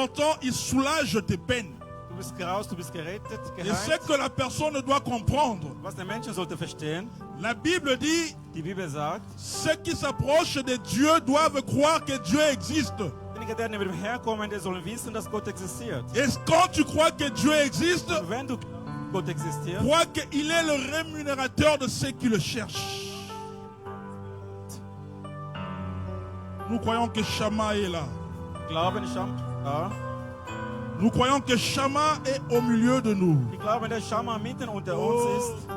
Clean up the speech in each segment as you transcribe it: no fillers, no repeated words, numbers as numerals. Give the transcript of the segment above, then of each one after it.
important, il soulage tes peines. Du bist raus, du bist gerettet, Et geheilt. c'est que la personne doit comprendre. Was der Mensch sollte verstehen, La Bible dit, die Bibel sagt, ceux qui s'approchent de Dieu doivent croire que Dieu existe. diejenigen, die neben dem herkommen, die sollen wissen, dass Gott existiert. Et quand tu crois que Dieu existe, Und wenn du Gott existiert, crois qu'il est le rémunérateur de ceux qui le cherchent. Nous croyons que Shama est là. glauben, ich habe da. Nous croyons que Shama est au milieu de nous. Ich glaube, der Schama mitten unter uns ist.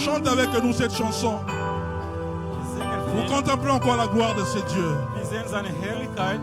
Chante avec nous cette chanson. Wir singen Vous viel. contemplez encore la gloire de ce Dieu. Wir sehen seine Herrlichkeit.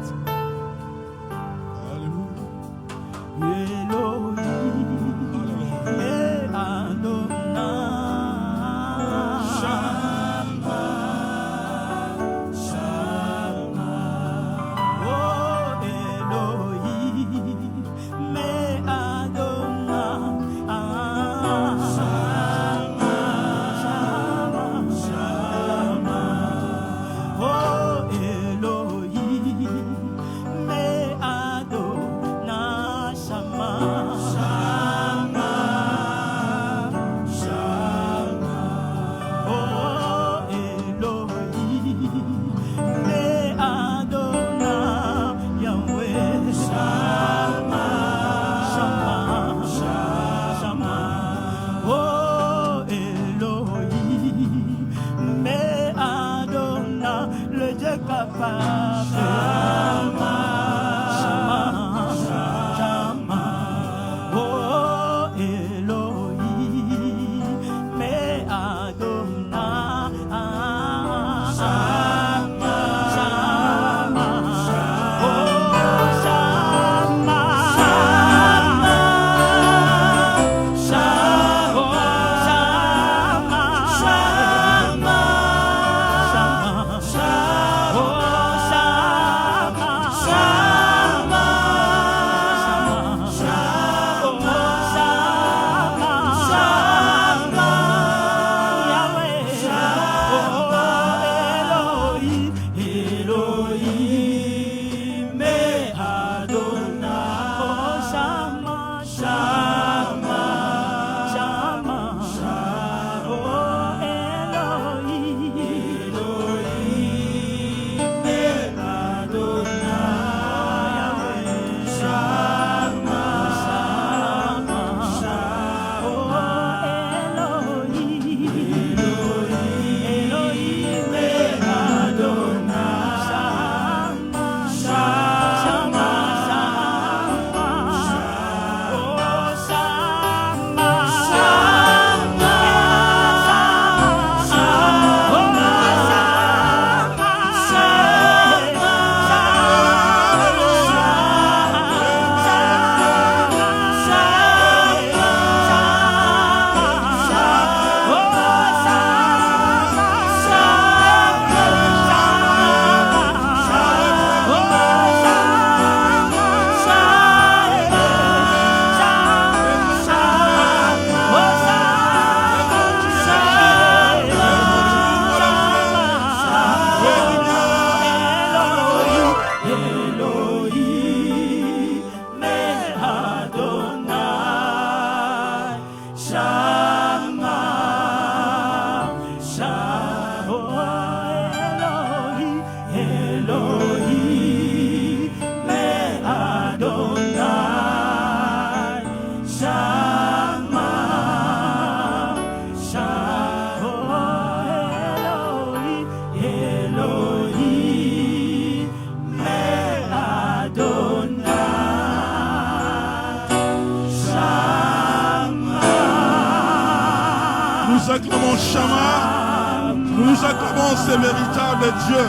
Nous acclamons Shama, nous acclamons ce véritable Dieu,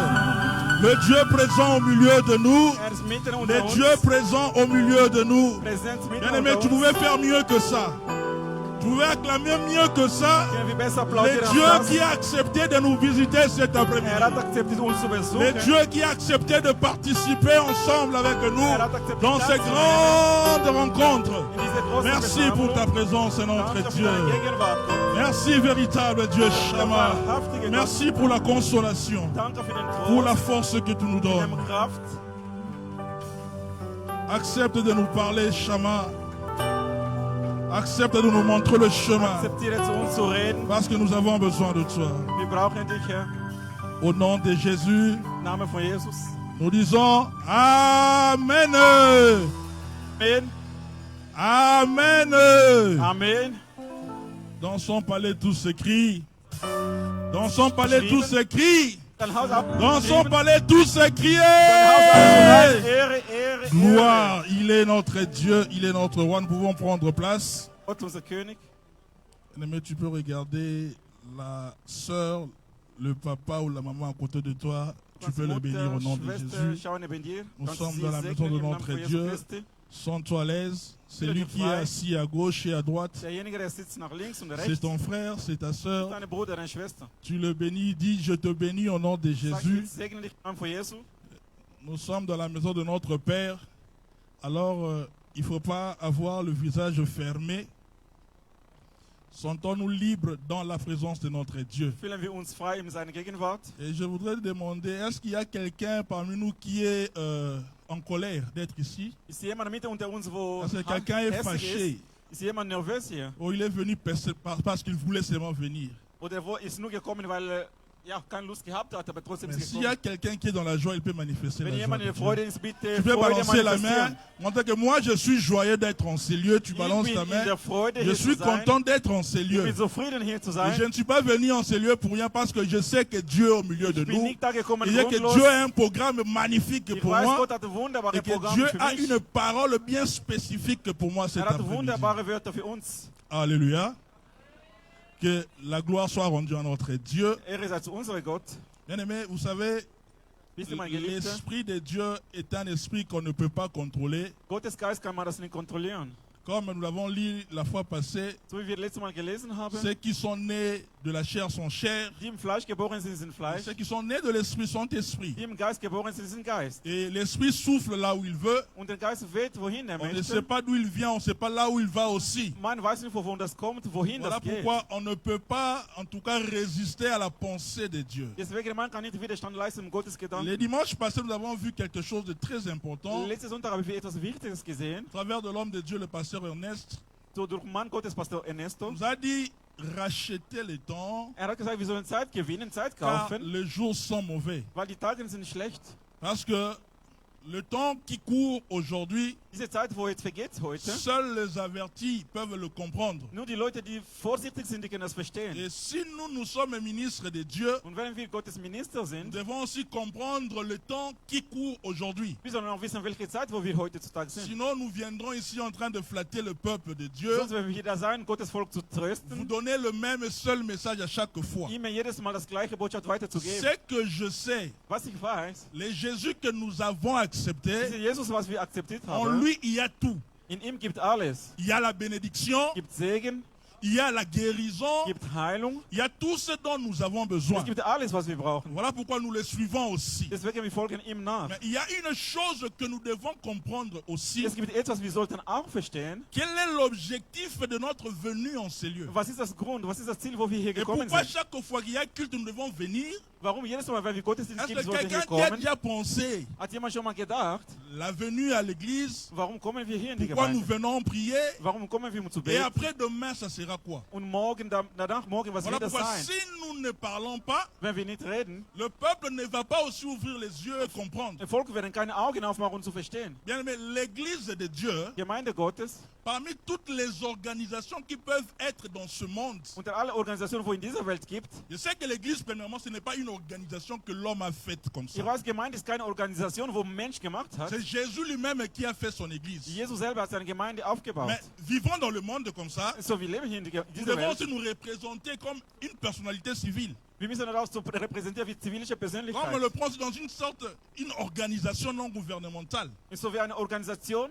le Dieu présent au milieu de nous, Er ist mitten unter le uns. Dieu présent au milieu de nous. Präsenz mitten Bien-aimé, unter tu uns. pouvais faire mieux que ça. Tu pouvais acclamer mieux que ça. Können wir besser Le applaudieren Dieu als das? qui a accepté de nous visiter cet après-midi. Er hat akzeptiert, uns zu Le besuchen. Dieu qui a accepté de participer ensemble avec nous Er hat akzeptiert, dans ces grandes rencontres. In diese große Merci pour ta Versammlung. présence, notre Danke für Dieu. deine Gegenwart, Gott. Merci, véritable Dieu Shama. Wahrhaftige Gott. Merci pour la consolation, Danke für den pour Trost, la force que tu nous für donnes. deine Kraft. Accepte de nous parler, Shama. Accepte de nous montrer le chemin. Akzeptiere zu uns zu reden. Parce que nous avons besoin de toi. Wir brauchen dich, Herr. Au nom de Jésus, Im Namen von Jesus. nous disons Amen. Amen. Amen. Amen. Dans son palais, tout s'écrit. Dans son palais, tout s'écrit. Dein Haus ab. Dans son palais, tout s'écrit. Dein Haus ab. Ehre, Ehre, Gloire, il est notre Dieu, il est notre roi. Nous pouvons prendre place. Gott, unser König. Mais tu peux regarder la sœur, le papa ou la maman à côté de toi. Tu peux le bénir au nom de Jésus. Nous sommes dans la maison de notre Dieu. Sens-toi à l'aise. C'est lui qui est assis à gauche et à droite. C'est ton frère, c'est ta sœur. Tu le bénis, dis je te bénis au nom de Jésus. Nous sommes dans la maison de notre Père. Alors, il ne faut pas avoir le visage fermé. Sentons-nous libres dans la présence de notre Dieu. Et je voudrais demander, est-ce qu'il y a quelqu'un parmi nous qui est en colère d'être ici? Est-ce que quelqu'un est fâché? Ou il est venu parce qu'il voulait seulement venir? Mais s'il y a quelqu'un qui est dans la joie, il peut manifester la joie. Tu peux balancer la main. Montrer que moi, je suis joyeux d'être en ces lieux. Tu balances ta main. Je suis content d'être en ces lieux. Et je ne suis pas venu en ces lieux pour rien parce que je sais que Dieu est au milieu de nous. Il y a que Dieu a un programme magnifique pour moi. Et que Dieu a une parole bien spécifique pour moi cet après-midi. Alléluia. Que la gloire soit rendue à notre Dieu. Bien aimé, vous savez, l'Esprit de Dieu est un esprit qu'on ne peut pas contrôler. Comme nous l'avons lu la fois passée, ceux qui sont nés de la chair sont chair. Ceux qui sont nés de l'esprit sont esprit. Et l'esprit souffle là où il veut. On ne sait pas d'où il vient, on ne sait pas là où il va aussi. Voilà pourquoi on ne peut pas, en tout cas, résister à la pensée de Dieu. Les dimanches passés, nous avons vu quelque chose de très important. À travers de l'homme de Dieu, le pasteur Ernest, nous a dit racheter le temps, car les jours sont mauvais. Parce que le temps qui court aujourd'hui, seuls les avertis peuvent le comprendre. Et si nous sommes ministres de Dieu, nous devons aussi comprendre le temps qui court aujourd'hui. Sinon, nous viendrons ici en train de flatter le peuple de Dieu. Vous donnez le même seul message à chaque fois. Ce que je sais, les Jésus que nous avons accepté, en lui, il y a tout. In ihm gibt alles. Il y a la bénédiction. Gibt Segen. Il y a la guérison. Gibt Heilung. Il y a tout ce dont nous avons besoin. Es gibt alles, was wir brauchen. Voilà pourquoi nous le suivons aussi. Deswegen wir folgen ihm nach. Mais il y a une chose que nous devons comprendre aussi. Es gibt etwas, wir sollten auch verstehen. Quel est l'objectif de notre venue en ces lieux? Was ist das Grund? Was ist das Ziel, wo wir hier Et gekommen pourquoi sind? chaque fois qu'il y a culte, nous devons venir? Warum jedes Mal, wenn wir Gottesdienst Est-ce geben, que sollten wir quelqu'un qui a kommen? déjà pensé Hat jemand schon mal gedacht, la venue à l'église? warum kommen wir hier in die Pourquoi nous Gemeinde? venons prier? Warum kommen wir, um zu Et beten? après demain, ça sera quoi? Und morgen, danach morgen, was Voilà wird das pourquoi sein? si nous ne parlons pas, Wenn wir nicht reden, le peuple ne va pas aussi ouvrir les yeux et comprendre. das Volk werden keine Augen aufmachen, um zu verstehen. Bien aimé, l'église de Dieu, Gemeinde Gottes, parmi toutes les organisations qui peuvent être dans ce monde, unter alle Organisationen, wo in dieser Welt gibt, je sais que l'église, premièrement, ce n'est pas une organisation que l'homme a faite comme ça. ich weiß, Gemeinde ist keine Organisation, wo ein Mensch gemacht hat. C'est Jésus lui-même qui a fait son église. Jesus selber hat seine Gemeinde aufgebaut. Mais vivons dans le monde comme ça, So, wir leben hier in nous dieser devons Welt. aussi nous représenter comme une personnalité civile. Wir müssen das auch so repräsentieren wie zivilische Comme Persönlichkeit. on le prend dans une organisation non gouvernementale. So wie eine Organisation.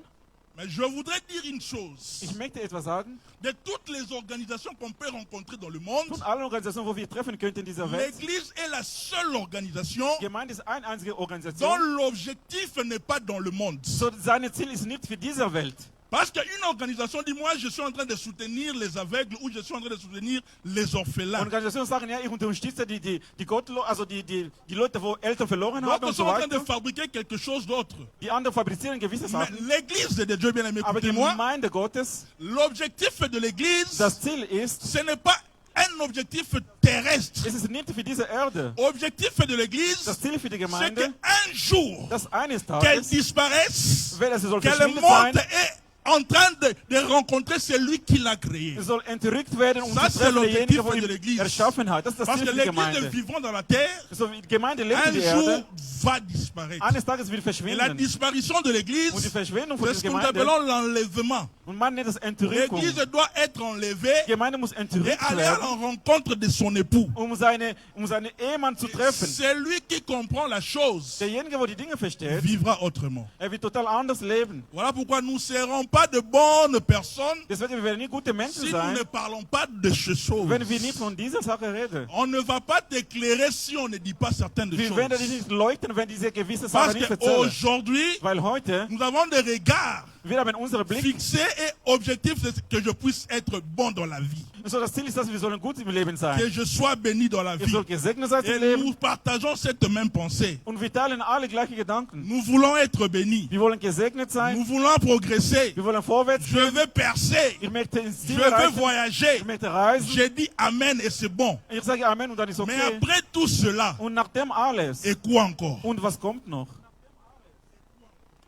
Mais je voudrais dire une chose. Ich möchte etwas sagen. De toutes les organisations qu'on peut rencontrer dans le monde, Von allen Organisationen, wo wir treffen könnten in dieser Welt, l'église est la seule organisation Gemeinde ist eine einzige dont Organisation. l'objectif n'est pas dans le monde. So, sein Ziel ist nicht für diese Welt. Parce qu'une organisation dit, moi je suis en train de soutenir les aveugles ou je suis en train de soutenir les orphelins. Organisationen sagen, ja, ich unterstütze die Leute, wo Eltern verloren haben und sont so en train de weiter. fabriquer quelque chose d'autre. Die anderen fabrizieren gewisse Mais Sachen. l'église de Dieu, bien aimé, Aber die écoutez-moi, Gemeinde Gottes, l'objectif de l'église, das Ziel ist, ce n'est pas un objectif terrestre. es ist nicht für diese Erde. L'objectif de l'église, Das Ziel für die c'est Gemeinde, qu'un jour, dass eines qu'elle Tages, disparaisse, wenn es soll qu'elle verschwindet monte sein, et en train de rencontrer celui qui l'a créé. es soll entrückt werden und Ça, zu c'est treffen l'objectif derjenige, wo de ihn l'église. erschaffen hat. Das ist das Parce Ziel que für die l'église de Gemeinde. vivant dans la terre, So, die Gemeinde lebt in un der jour Erde. va disparaître. Eines Tages wird Et la verschwinden. disparition de Und die l'église, Verschwindung von c'est ce dieser que nous Gemeinde, appelons l'enlèvement. und man nennt das Entrückung. L'église doit être enlevée Die Gemeinde muss et entrückt aller werden, en rencontre de son époux. seinen Ehemann zu treffen. Celui qui comprend la chose Derjenige, der die Dinge versteht, vivra autrement. wird total anders leben. Voilà pourquoi nous ne serons pas de bonnes personnes Deswegen wir werden nicht gute Menschen si nous sein, ne parlons pas de ces choses. wenn wir nicht von dieser Sache reden. On ne va pas t'éclairer si on ne dit pas certaines Wir werden dich choses. nicht leuchten, wenn diese gewisse Parce Sachen nicht erzählen. qu'aujourd'hui, Weil heute, nous avons des regards wir haben unseren Blick, fixés et objectifs que je puisse être bon dans la vie. so das Ziel ist, dass wir sollen gut im Leben sein. Que je sois béni dans la Ihr vie. sollt gesegnet sein im Et Leben. nous partageons cette même pensée. Und wir teilen alle gleiche Gedanken. Nous voulons être bénis. Wir wollen gesegnet sein. Nous voulons progresser. Wir wollen vorwärts Je gehen. veux percer. Ich möchte ins Je Ziel veux erreichen. voyager. Ich möchte reisen. J'ai dit Amen et c'est bon. Ich sage Amen und dann ist Mais okay. après tout cela, Und nach dem alles. et quoi encore? Und was kommt noch?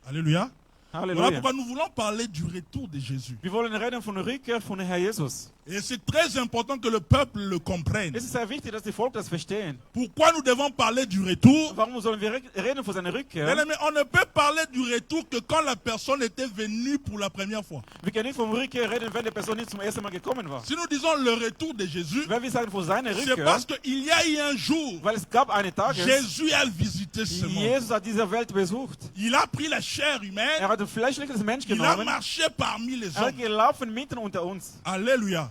Alléluia. Voilà Halleluja. pourquoi nous voulons parler du retour de Jésus. Wir wollen reden von der Rückkehr von Herr Jesus. Et c'est très important que le peuple le comprenne. Es ist sehr wichtig, dass die Volk das verstehen. Pourquoi nous devons parler du retour? Warum sollen wir reden von seiner Bien Rückkehr? aimé, on ne peut parler du retour que quand la personne était venue pour la première fois. Wir können nicht von Rückkehr reden, wenn die Person nicht zum ersten Mal gekommen war. Si nous disons le retour de Jésus, Wenn wir sagen von seiner c'est Rückkehr, parce qu'il y a eu un jour, weil es gab einen Tag, Jésus a visité ce monde. Jesus hat diese Welt besucht. Il a pris la chair humaine, Er hat ein fleischliches Mensch il a genommen. marché parmi les Er hat hommes. gelaufen mitten unter uns. Alléluia.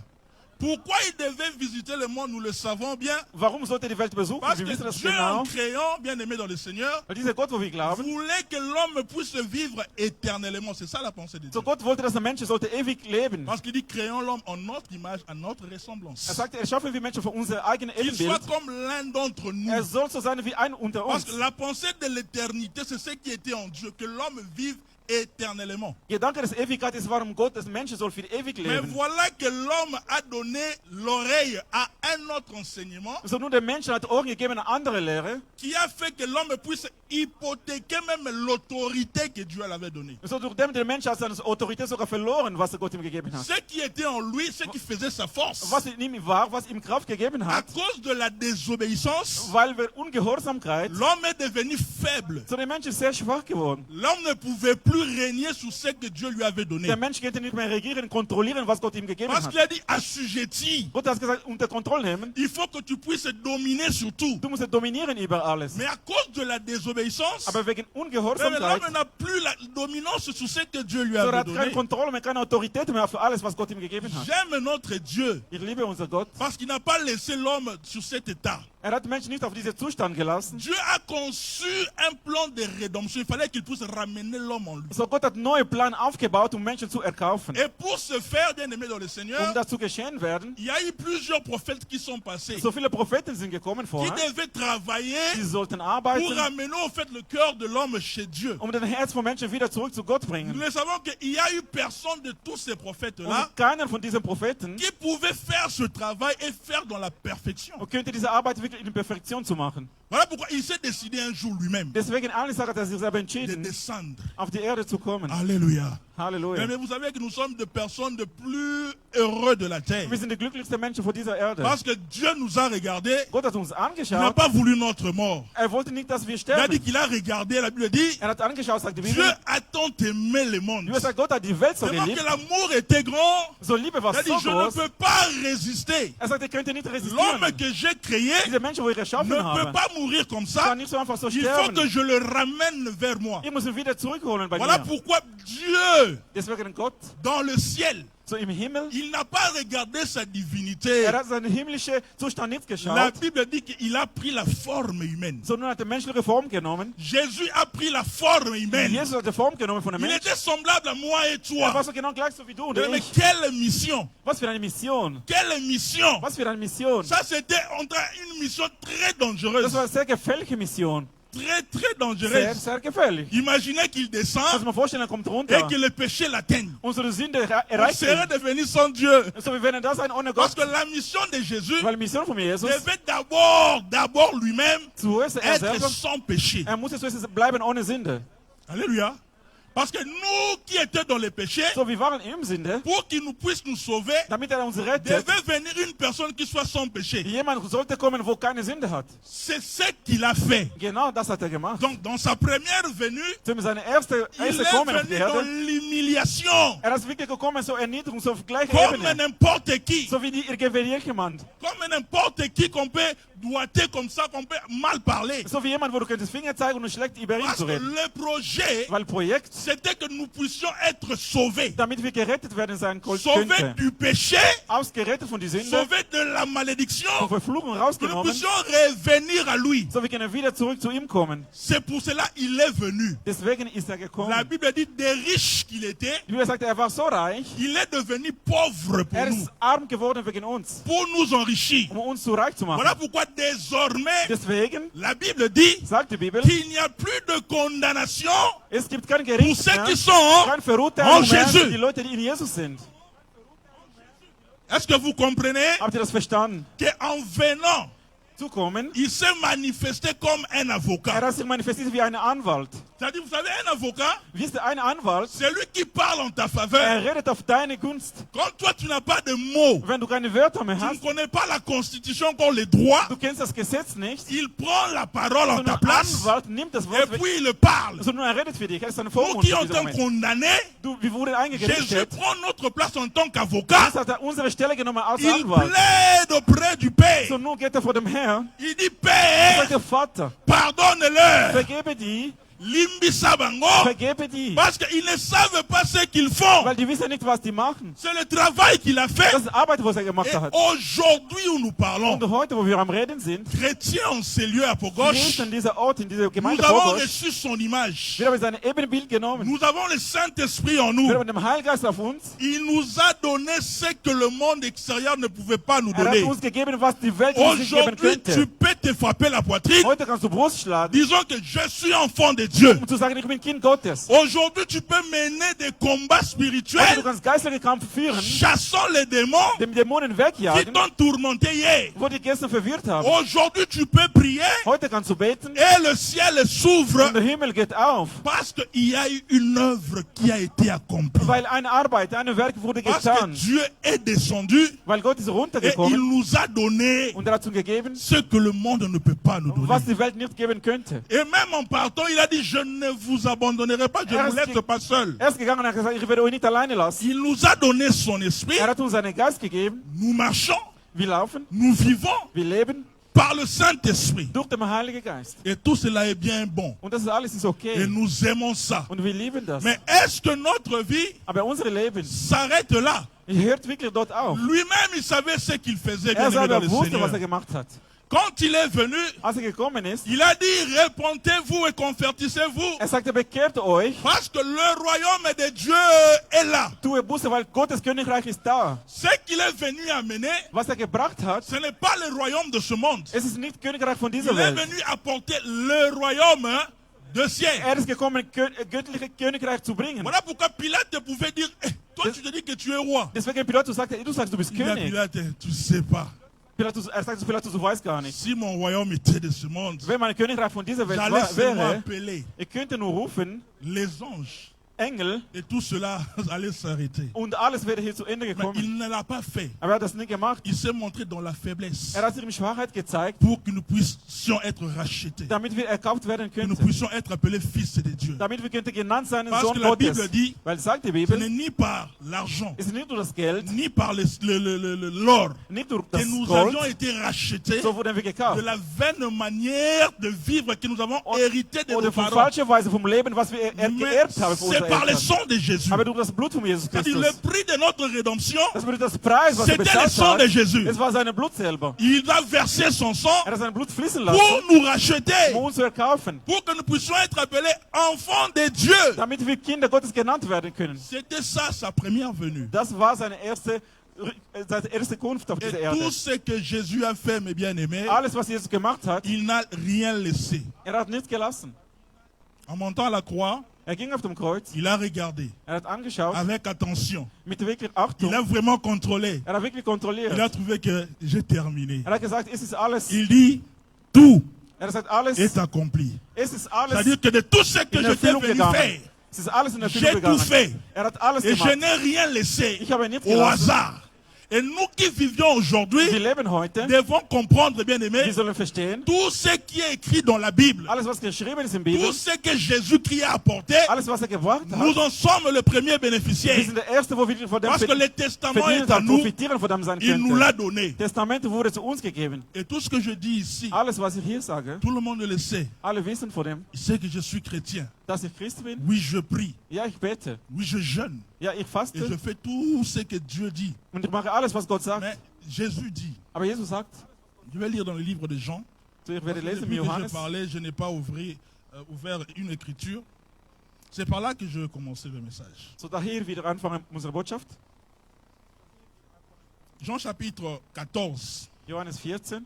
Pourquoi il devait visiter le monde, nous le savons bien. Warum sollte die Welt besuchen? Parce Wir que wissen das Dieu, genau. en créant, bien aimé dans le Seigneur, Weil dieser Gott, wo wir glauben, voulait que l'homme puisse vivre éternellement. C'est ça la pensée de Dieu. so Gott wollte, dass der Mensch sollte ewig leben. Parce qu'il dit, créons l'homme en notre image, à notre ressemblance. Er sagte, erschaffen wir Menschen für unser eigenes Qu'il soit Ebenbild. comme l'un d'entre nous. Er soll so sein wie ein unter Parce uns. que la pensée de l'éternité, c'est ce qui était en Dieu, que l'homme vive éternellement. Gedanke des Ewigkeit ist, warum Gott des Menschen soll für ewig Mais leben. voilà que l'homme a donné l'oreille à un autre enseignement So nun der Mensch hat Ohren gegeben an andere Lehre. qui a fait que l'homme puisse hypothéquer même l'autorité que Dieu lui avait donnée. So durch dem der Mensch hat seine Autorität sogar verloren, was Gott ihm gegeben hat. Ce qui était en lui, ce qui faisait sa force, Was in ihm war, was ihm Kraft gegeben à hat, cause de la désobéissance, weil wir Ungehorsamkeit, l'homme est devenu faible. so der Mensch ist sehr schwach geworden. L'homme ne pouvait plus régner sur ce que Dieu lui avait donné. Der Mensch könnte nicht mehr regieren, kontrollieren, was Gott ihm gegeben Parce hat. qu'il a dit assujetti. Gott hat gesagt, unter Kontrolle nehmen. Il faut que tu puisses dominer sur tout. Du musst dominieren über alles. Mais à cause de la désobéissance, Aber wegen l'homme Ungehorsamkeit, n'a plus la dominance sur ce que Dieu lui so er avait hat keine donné. Kontrolle mehr, keine Autorität mehr für alles, was Gott ihm gegeben hat. J'aime notre Dieu Ich liebe unser Gott. parce qu'il n'a pas laissé l'homme sur cet état. Er hat den Menschen nicht auf diesen Zustand gelassen. Dieu a conçu un plan de rédemption. Il fallait qu'il puisse ramener l'homme en lui. So Gott hat einen neuen Plan aufgebaut, um Menschen zu erkaufen. Et pour ce faire, bien aimé dans le Seigneur, Das zu geschehen werden, il y a eu plusieurs prophètes qui sont passés, so viele Propheten sind gekommen qui vorher. devaient travailler Sie sollten pour arbeiten, ramener au fait le cœur de l'homme chez Dieu. um den Herz von Menschen wieder zurück zu Gott Nous bringen. le savons qu'il y a eu personne de tous ces prophètes-là Und keiner von diesen Propheten qui pouvait faire ce travail et faire dans la perfection. könnte diese Arbeit wirklich in Perfektion zu machen. Voilà pourquoi il s'est décidé un jour lui-même Deswegen eines Tages hat er sich selber de entschieden, descendre. auf die Erde zu kommen. Alléluia. Halleluja. Mais vous savez que nous sommes des personnes de plus heureux de la terre. Wir sind die glücklichsten Menschen von dieser Erde. Parce que Dieu nous a regardés. Gott hat uns Il n'a angeschaut. pas voulu notre mort. Er wollte nicht, dass wir Il a dit sterben. qu'il a regardé, la Bible dit, Er hat angeschaut, sagt die Dieu Bibel. a tant aimé le monde. Dieu sagt, Gott hat die Welt so Tellement que geliebt. l'amour était grand. So Liebe war Il a dit, so je ne groß. peux pas résister. Er sagt, ihr könnt nicht L'homme resistieren. que j'ai créé Diese Menschen, wo ich ne erschaffen peut habe, pas mourir comme ça. kann nicht so einfach so Il faut sterben. que je le ramène vers moi. Ich muss ihn wieder zurückholen bei Voilà mir. pourquoi Dieu, Deswegen Gott dans le ciel, So im Himmel. Il n'a pas regardé sa divinité. Hat seine himmlische Zustand nicht geschaut. La Bible dit qu'il a pris la forme humaine. Sondern hat die menschliche Form genommen. Jésus a pris la forme humaine. Jesus hat die Form genommen von der Il Mensch. était semblable à moi et toi. Er war so genau gleich so wie du und Mais ich. quelle mission! Was für eine Mission. Quelle mission! Was für eine Mission. Ça, c'était une mission très dangereuse. Das war eine sehr gefährliche Mission. Très, très Sehr, dangereuse. sehr gefährlich. Imaginez qu'il Kannst du descend dir mal vorstellen, er kommt et runter. que le péché l'atteigne. Unsere Sünde On erreicht serait ihn. devenu sans Dieu. So wie wenn er da sein ohne Parce Gott. que la mission de Jésus Weil die Mission von Jesus devait d'abord lui-même zuerst er être selber. sans péché. Er musste zuerst bleiben ohne Sünde. Alléluia. Parce que nous qui étions dans le péché, So, wir waren im Sünde. pour qu'il nous puisse nous sauver, Damit er uns rettet. devait venir une personne qui soit sans péché. Jemand sollte kommen, wo keine Sünde hat. C'est ce qu'il a fait. Genau das hat er gemacht. Donc, dans sa première venue, Zu seiner erste il est Kommen auf die venu dans Erde. l'humiliation, Er ist wirklich gekommen, so Erniedrigung, so auf gleicher comme Ebene. n'importe qui. So wie jemand. Comme n'importe qui qu'on peut doiter comme ça, qu'on peut mal parler. So wie jemand, wo du könntest Finger zeigen und schlecht über ihn Parce zu que reden. le projet, Weil Projekt, c'était que nous puissions être sauvés. damit wir gerettet werden sein Sauvés könnten. du péché, Ausgerettet von die Sünde, sauvés de la malédiction, von Verfluchung que nous rausgenommen. puissions revenir à lui. So wir können wieder zurück zu ihm kommen. C'est pour cela qu'il est venu. Deswegen ist er La gekommen. Bible dit des riches qu'il était, Die Bibel sagt, er war so reich, il est devenu pauvre pour er nous, ist arm geworden wegen uns, pour nous enrichir. um uns zu reich zu machen. Voilà pourquoi désormais, Deswegen la Bible dit sagt die Bibel, qu'il n'y a plus de condamnation es gibt kein pour Gericht ceux mehr, qui sont kein Verurteilung en mehr Jésus. für die Leute, die in Jesus sind. Est-ce que vous comprenez Habt ihr das verstanden? qu'en venant, Zu kommen, il s'est manifesté comme un avocat. er hat sich manifestiert wie ein Anwalt. C'est-à-dire, vous savez, un avocat, Wisst ihr, ein Anwalt, c'est lui qui parle en ta faveur. er redet auf deine Gunst. Quand toi, tu n'as pas de mots, Wenn du keine Wörter mehr tu ne hast, connais pas la constitution comme les droits, du kennst das Gesetz nicht, il prend la parole en so ta ein place Anwalt nimmt das et Wort, puis il parle. sondern er redet für dich. Er ist eine Nous Vormund qui in ont diesem été Moment. condamnés, Du, wir wurden Jésus eingerichtet. prend notre place en tant qu'avocat. Jesus hat er unsere Stelle genommen als Il Anwalt. plaide auprès du Père. So nun geht er vor dem Herrn. Il dit, Sagt Père, der Vater, pardonne-leur. vergebe die, Limbisa bango. vergebe die. Parce qu'ils ne savent pas ce qu'ils font. Weil die wissen nicht, was die machen. C'est le travail qu'il a fait. Das ist Arbeit, was er gemacht Et hat. aujourd'hui où nous parlons, Und heute, wo wir am Reden sind, chrétiens en ces lieux à Pogos, Christ in dieser Ort, in dieser nous Gemeinde avons Vorgos, reçu son image. wir haben sein Ebenbild genommen. Nous avons le Saint-Esprit en nous. Wir haben den Heilgeist auf uns. Il nous a donné ce que le monde extérieur ne pouvait pas nous Er hat donner. uns gegeben, was die Welt uns nicht geben Aujourd'hui, tu könnte. peux te frapper la poitrine. Heute kannst du Brust schlagen, Disons que je suis enfant de Dieu. um zu sagen, ich bin Kind Gottes. Aujourd'hui, tu peux mener des combats Heute, spirituels, du kannst geistliche Kampf führen, chassant les démons dem Dämonen qui wegjagen, t'ont tourmenté hier. wo die gestern verwirrt haben. Aujourd'hui, tu peux prier Heute kannst du beten et le ciel s'ouvre und der Himmel geht auf. parce qu'il y a eu une œuvre qui a été accomplie. Weil eine Arbeit, ein Werk wurde Parce que getan. Dieu est descendu Weil Gott ist et il runtergekommen nous a donné und er hat uns gegeben, ce que le monde ne peut pas nous donner. was die Welt nicht geben könnte. Et même en partant, il a dit, je ne vous abandonnerai pas, je ne vous laisse pas seul. Er ist gegangen und hat gesagt, ich werde euch nicht alleine lassen. Il nous a donné son esprit, Er hat uns seinen Geist gegeben. nous marchons, Wir laufen, nous vivons wir leben par le Saint-Esprit. durch den Heiligen Geist. Et tout cela est bien bon. Und das ist alles ist Et okay. nous aimons ça. Und wir lieben das. Mais est-ce que notre vie Aber unser Leben s'arrête là? hört wirklich dort auf. Lui-même, il savait ce qu'il faisait, bien Er aimé dans selber le wusste, was Seigneur. er gemacht hat. Quand il est venu, Als er gekommen ist, il a dit, repentez-vous et convertissez-vous. er sagte, bekehrt euch, Parce que le royaume de Dieu est là. tue Buße, weil Gottes Königreich ist da. Ce qu'il est venu amener, Was er gebracht hat, ce n'est pas le royaume de ce monde. es ist nicht Königreich von dieser Il est Welt. venu apporter le royaume de ciel. Er ist gekommen, göttliche Königreich zu bringen. Voilà pourquoi Pilate pouvait dire, eh, toi tu te dis que tu es roi. Deswegen Pilatus sagte, du sagst, du bist Il a König. Pilate, tu sais pas. Er sagt zu Pilatus, du weißt gar nicht. Si mon royaume était de ce monde, Wenn mein Königreich von dieser Welt j'allais seulement wäre, appeler ich könnte nur rufen, les anges Engel, et tout cela allait s'arrêter. und alles wäre hier zu Ende Mais gekommen. il ne l'a pas fait. Aber er hat das nicht gemacht. Il s'est montré dans la faiblesse Er hat sich in Schwachheit gezeigt, pour que nous puissions être rachetés. damit wir erkauft werden Que nous könnten. puissions être appelés fils de Dieu. Damit wir könnten genannt sein, Parce Sohn que la Gottes. Bible dit, Weil sagt die ce Bibel, n'est ni par l'argent, es ist nicht nur das Geld, ni par l'or nicht nur que das nous Gold, avions été rachetés so wurden wir de gekauft. la vaine manière de vivre que nous avons hérité de Oder nos von parents. falscher Weise vom Leben, was wir geerbt haben von Mais unseren par le sang de Jésus. Aber durch das Blut von Jesus C'est-à-dire Christus. le prix de notre rédemption, Das bedeutet, das Preis, was c'était le sang de Jésus. es war sein Blut selber. Il a versé son sang Hat sein Blut fließen lassen, pour nous racheter, um uns zu erkaufen, pour que nous puissions être appelés enfants de Dieu. damit wir Kinder Gottes genannt werden können. C'était ça sa première venue. Das war seine erste Kunft auf Et dieser Erde. tout ce que Jésus a fait, mes bien-aimés, Alles, was Jesus gemacht hat, il n'a rien laissé. hat nichts gelassen. En montant à la croix, Ging auf dem Kreuz, il a regardé hat angeschaut, avec attention. mit wirklich Achtung. Il a vraiment contrôlé. Hat wirklich kontrolliert. Il a trouvé que j'ai terminé. Hat gesagt, es ist alles. Il dit, tout Hat gesagt, alles. est accompli. Es ist alles. C'est-à-dire que de tout ce que je t'ai venu faire, Es ist alles in Erfüllung j'ai tout gegangen. fait. Hat alles Et je gemacht. n'ai rien laissé Ich habe nichts au gelassen. hasard. Et nous qui vivions aujourd'hui Wir leben heute. devons comprendre, bien aimés, Wir sollen verstehen. tout ce qui est écrit dans la Bible, Alles, was geschrieben ist in der Bibel. tout ce que Jésus-Christ a apporté, Alles, was gebracht nous hat. en sommes le premier Wir bénéficiaire. sind der Erste, wo wir von dem Parce que le testament verdienen est à nous, profitieren von dem sein il nous könnten. l'a donné. Testament wurde zu uns gegeben. Et tout ce que je dis ici, Alles, was ich hier sage, tout le monde le sait. alle wissen von dem, Il sait que je suis chrétien. dass ich Christ bin. Oui, je prie. Ja, ich bete. Oui, je jeûne. Ja, ich Et faste. je fais tout ce que Dieu dit. Und ich mache alles, was Gott sagt. Mais Jésus dit, Aber Jesus sagt, je vais lire dans le livre de Jean. so, ich werde lesen Depuis mit que je Johannes. parlais, je n'ai pas ouvert une écriture. C'est par là que je commençais le message. So, daher wieder anfangen unsere Botschaft. Jean chapitre 14. Johannes 14.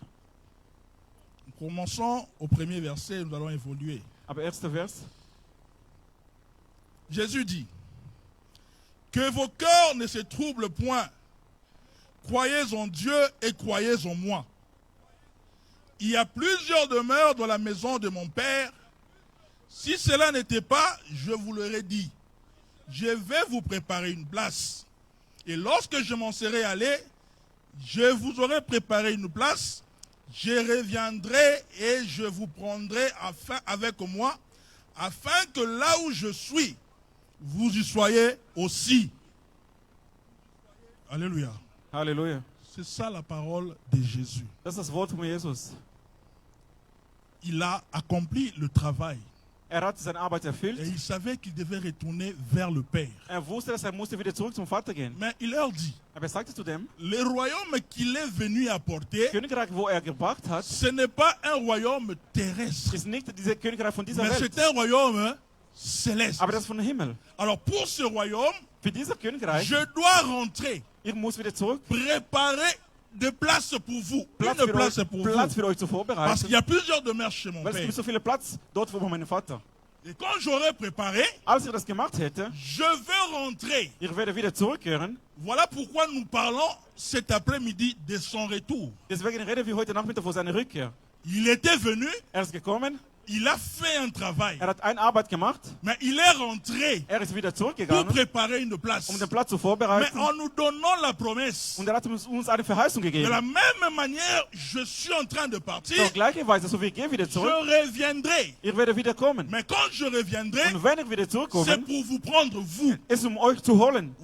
Commençons au premier verset, nous allons évoluer. Aber erster Vers. Jésus dit, que vos cœurs ne se troublent point. Croyez en Dieu et croyez en moi. Il y a plusieurs demeures dans la maison de mon Père. Si cela n'était pas, je vous l'aurais dit. Je vais vous préparer une place. Et lorsque je m'en serai allé, je vous aurai préparé une place. Je reviendrai et je vous prendrai avec moi, afin que là où je suis, vous y soyez aussi. Alléluia. Halleluja. C'est ça la parole de Jésus. Das ist das Wort von Jesus. Il a accompli le travail. Hat seine Arbeit erfüllt. Et il savait qu'il devait retourner vers le Père. Wusste, dass musste wieder zurück zum Vater gehen. Mais il leur dit, Aber sagte zu dem, le royaume qu'il est venu apporter, Königreich, wo gebracht hat, ce n'est pas un royaume terrestre, ist nicht dieses Königreich von dieser mais Welt, c'est un royaume céleste. aber das von Himmel. Alors pour ce royaume, Für dieses Königreich, je dois rentrer, ich muss wieder zurück, préparer des places pour vous. Platz Une place pour Platz vous. für euch zu Parce vorbereiten. qu'il y a plusieurs demeures chez mon Weil es Père. gibt so viele Platz dort von meinem Vater. Et quand j'aurai préparé, Als ich das gemacht hätte, je veux rentrer. ich werde wieder zurückkehren. Voilà pourquoi nous parlons cet après-midi de son retour. Deswegen reden wir heute Nachmittag von seiner Rückkehr. Il était venu, Ist gekommen, il a fait un travail, hat eine Arbeit gemacht, mais il est rentré ist wieder pour zurückgegangen, préparer une place. den Platz zu Mais vorbereiten. en nous donnant la promesse, Und hat uns eine Verheißung de gegeben. la même manière, je suis en train de partir, Auf gleiche Weise, so wie ich gehe wieder je zurück, reviendrai. ich werde wieder kommen. Mais quand je reviendrai, Und wenn ich wieder c'est zurückkomme, pour vous prendre, vous, ist euch zu holen.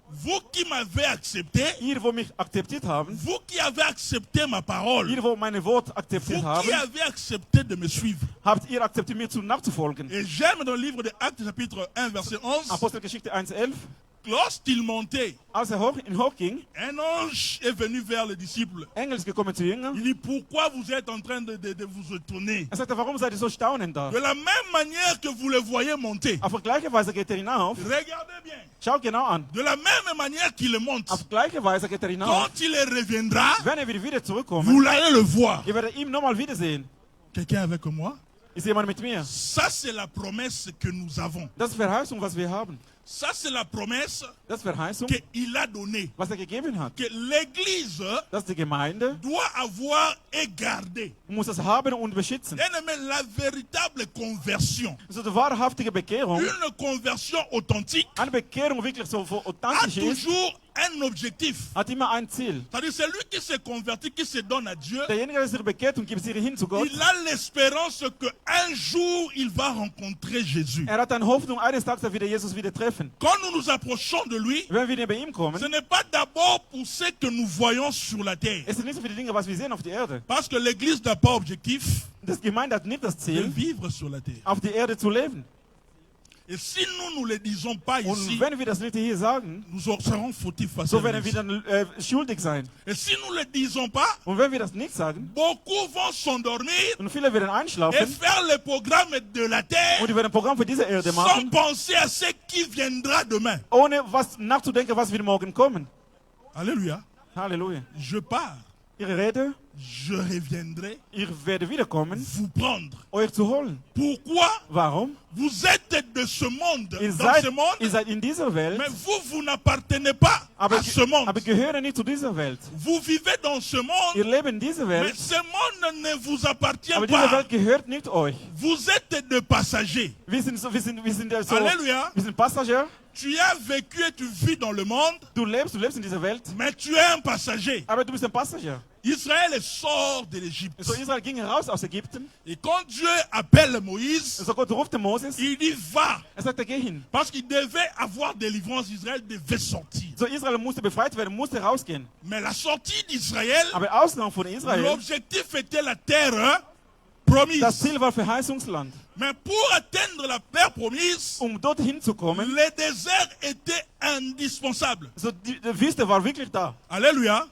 vous qui m'avez accepté, Wo mich akzeptiert haben, vous qui avez accepté ma parole, wo meine Wort akzeptiert vous haben, qui avez accepté de me suivre. habt ihr akzeptiert, mir nachzufolgen. Et j'aime dans le livre de Actes, chapitre 1, verset 11, Apostelgeschichte 1,11. lorsqu'il montait, Als hochging, un ange est venu vers les disciples. Engel ist gekommen zu Jüngern. Il dit, pourquoi vous êtes en train de vous étonner? Sagte, warum seid ihr so staunend da? De la même manière que vous le voyez monter. Auf gleiche Weise geht hinauf. Regardez bien. Schau genau an. De la même manière qu'il monte. Auf gleiche Weise geht hinauf. Quand il reviendra, Wenn wieder zurückkommt, vous allez le voir. ihr werdet ihn nochmal wiedersehen. Quelqu'un avec moi? Ist jemand mit mir? Ça, c'est la promesse que nous avons. Das ist Verheißung, was wir haben. Ça, c'est la promesse Das ist Verheißung, qu'il a donnée. was gegeben hat. Que l'Église Dass die Gemeinde doit avoir et garder. muss das haben und beschützen. Bien-aimé, la véritable conversion, Also die wahrhaftige Bekehrung, une conversion authentique, eine Bekehrung wirklich so a authentisch ist, toujours un objectif. hat immer ein Ziel. C'est-à-dire celui qui se convertit, qui se donne à Dieu, Derjenige, der sich bekehrt und gibt sich hin zu Gott, il a l'espérance qu'un jour il va rencontrer Jésus. hat eine Hoffnung, eines Tages er wieder Jesus wieder treffen. Quand nous nous approchons de lui, Wenn wir bei ihm kommen, ce n'est pas d'abord pour ce que nous voyons sur la terre. es sind nicht so viele Dinge, was wir sehen auf der Erde. Parce que l'Église n'a pas objectif Das Gemeinde hat nicht das de Ziel, vivre sur la terre. auf der Erde zu leben. Et si nous ne le disons pas Und ici, wenn wir das nicht hier sagen, nous serons fautifs face so à werden wir l'église. dann schuldig sein. Et si nous ne le disons pas, Und wenn wir das nicht sagen, beaucoup vont s'endormir und viele werden et einschlafen faire le programme de la terre und die werden ein Programm für diese Erde sans machen, penser à ce qui viendra demain. ohne was nachzudenken, was wird morgen kommen. Alléluia. Halleluja. Je pars, Ihre Rede, je reviendrai ich werde wiederkommen, vous prendre. euch zu holen. Pourquoi? Warum? Vous êtes de ce monde, Ihr dans ce seid monde, in dieser Welt, mais vous n'appartenez pas à ce monde. aber gehören nicht zu dieser Welt. Vous vivez dans ce monde, Ihr lebt in dieser mais Welt, ce monde ne vous appartient aber diese pas. Welt gehört nicht euch. Vous êtes des passagers. Wir sind Alléluia. Passagier. Tu as vécu et tu vis dans le monde, Du lebst in dieser Welt, mais tu es un passager. aber du bist ein Passagier. Israël sort de l'Égypte. So Israel ging heraus aus Ägypten. Et quand Dieu appelle Moïse, So Gott ruft den Moses. il dit va. Sagt, geh hin. Parce qu'il devait avoir délivrance, Israël devait sortir. So Israel musste befreit werden, musste rausgehen. Mais la sortie d'Israël, Aber Ausgang von Israel, l'objectif était la terre promise. das Ziel war Verheißungsland. Mais pour atteindre la terre promise, Dorthin zu kommen, le désert était indispensable. so die Wüste war wirklich da. Alléluia.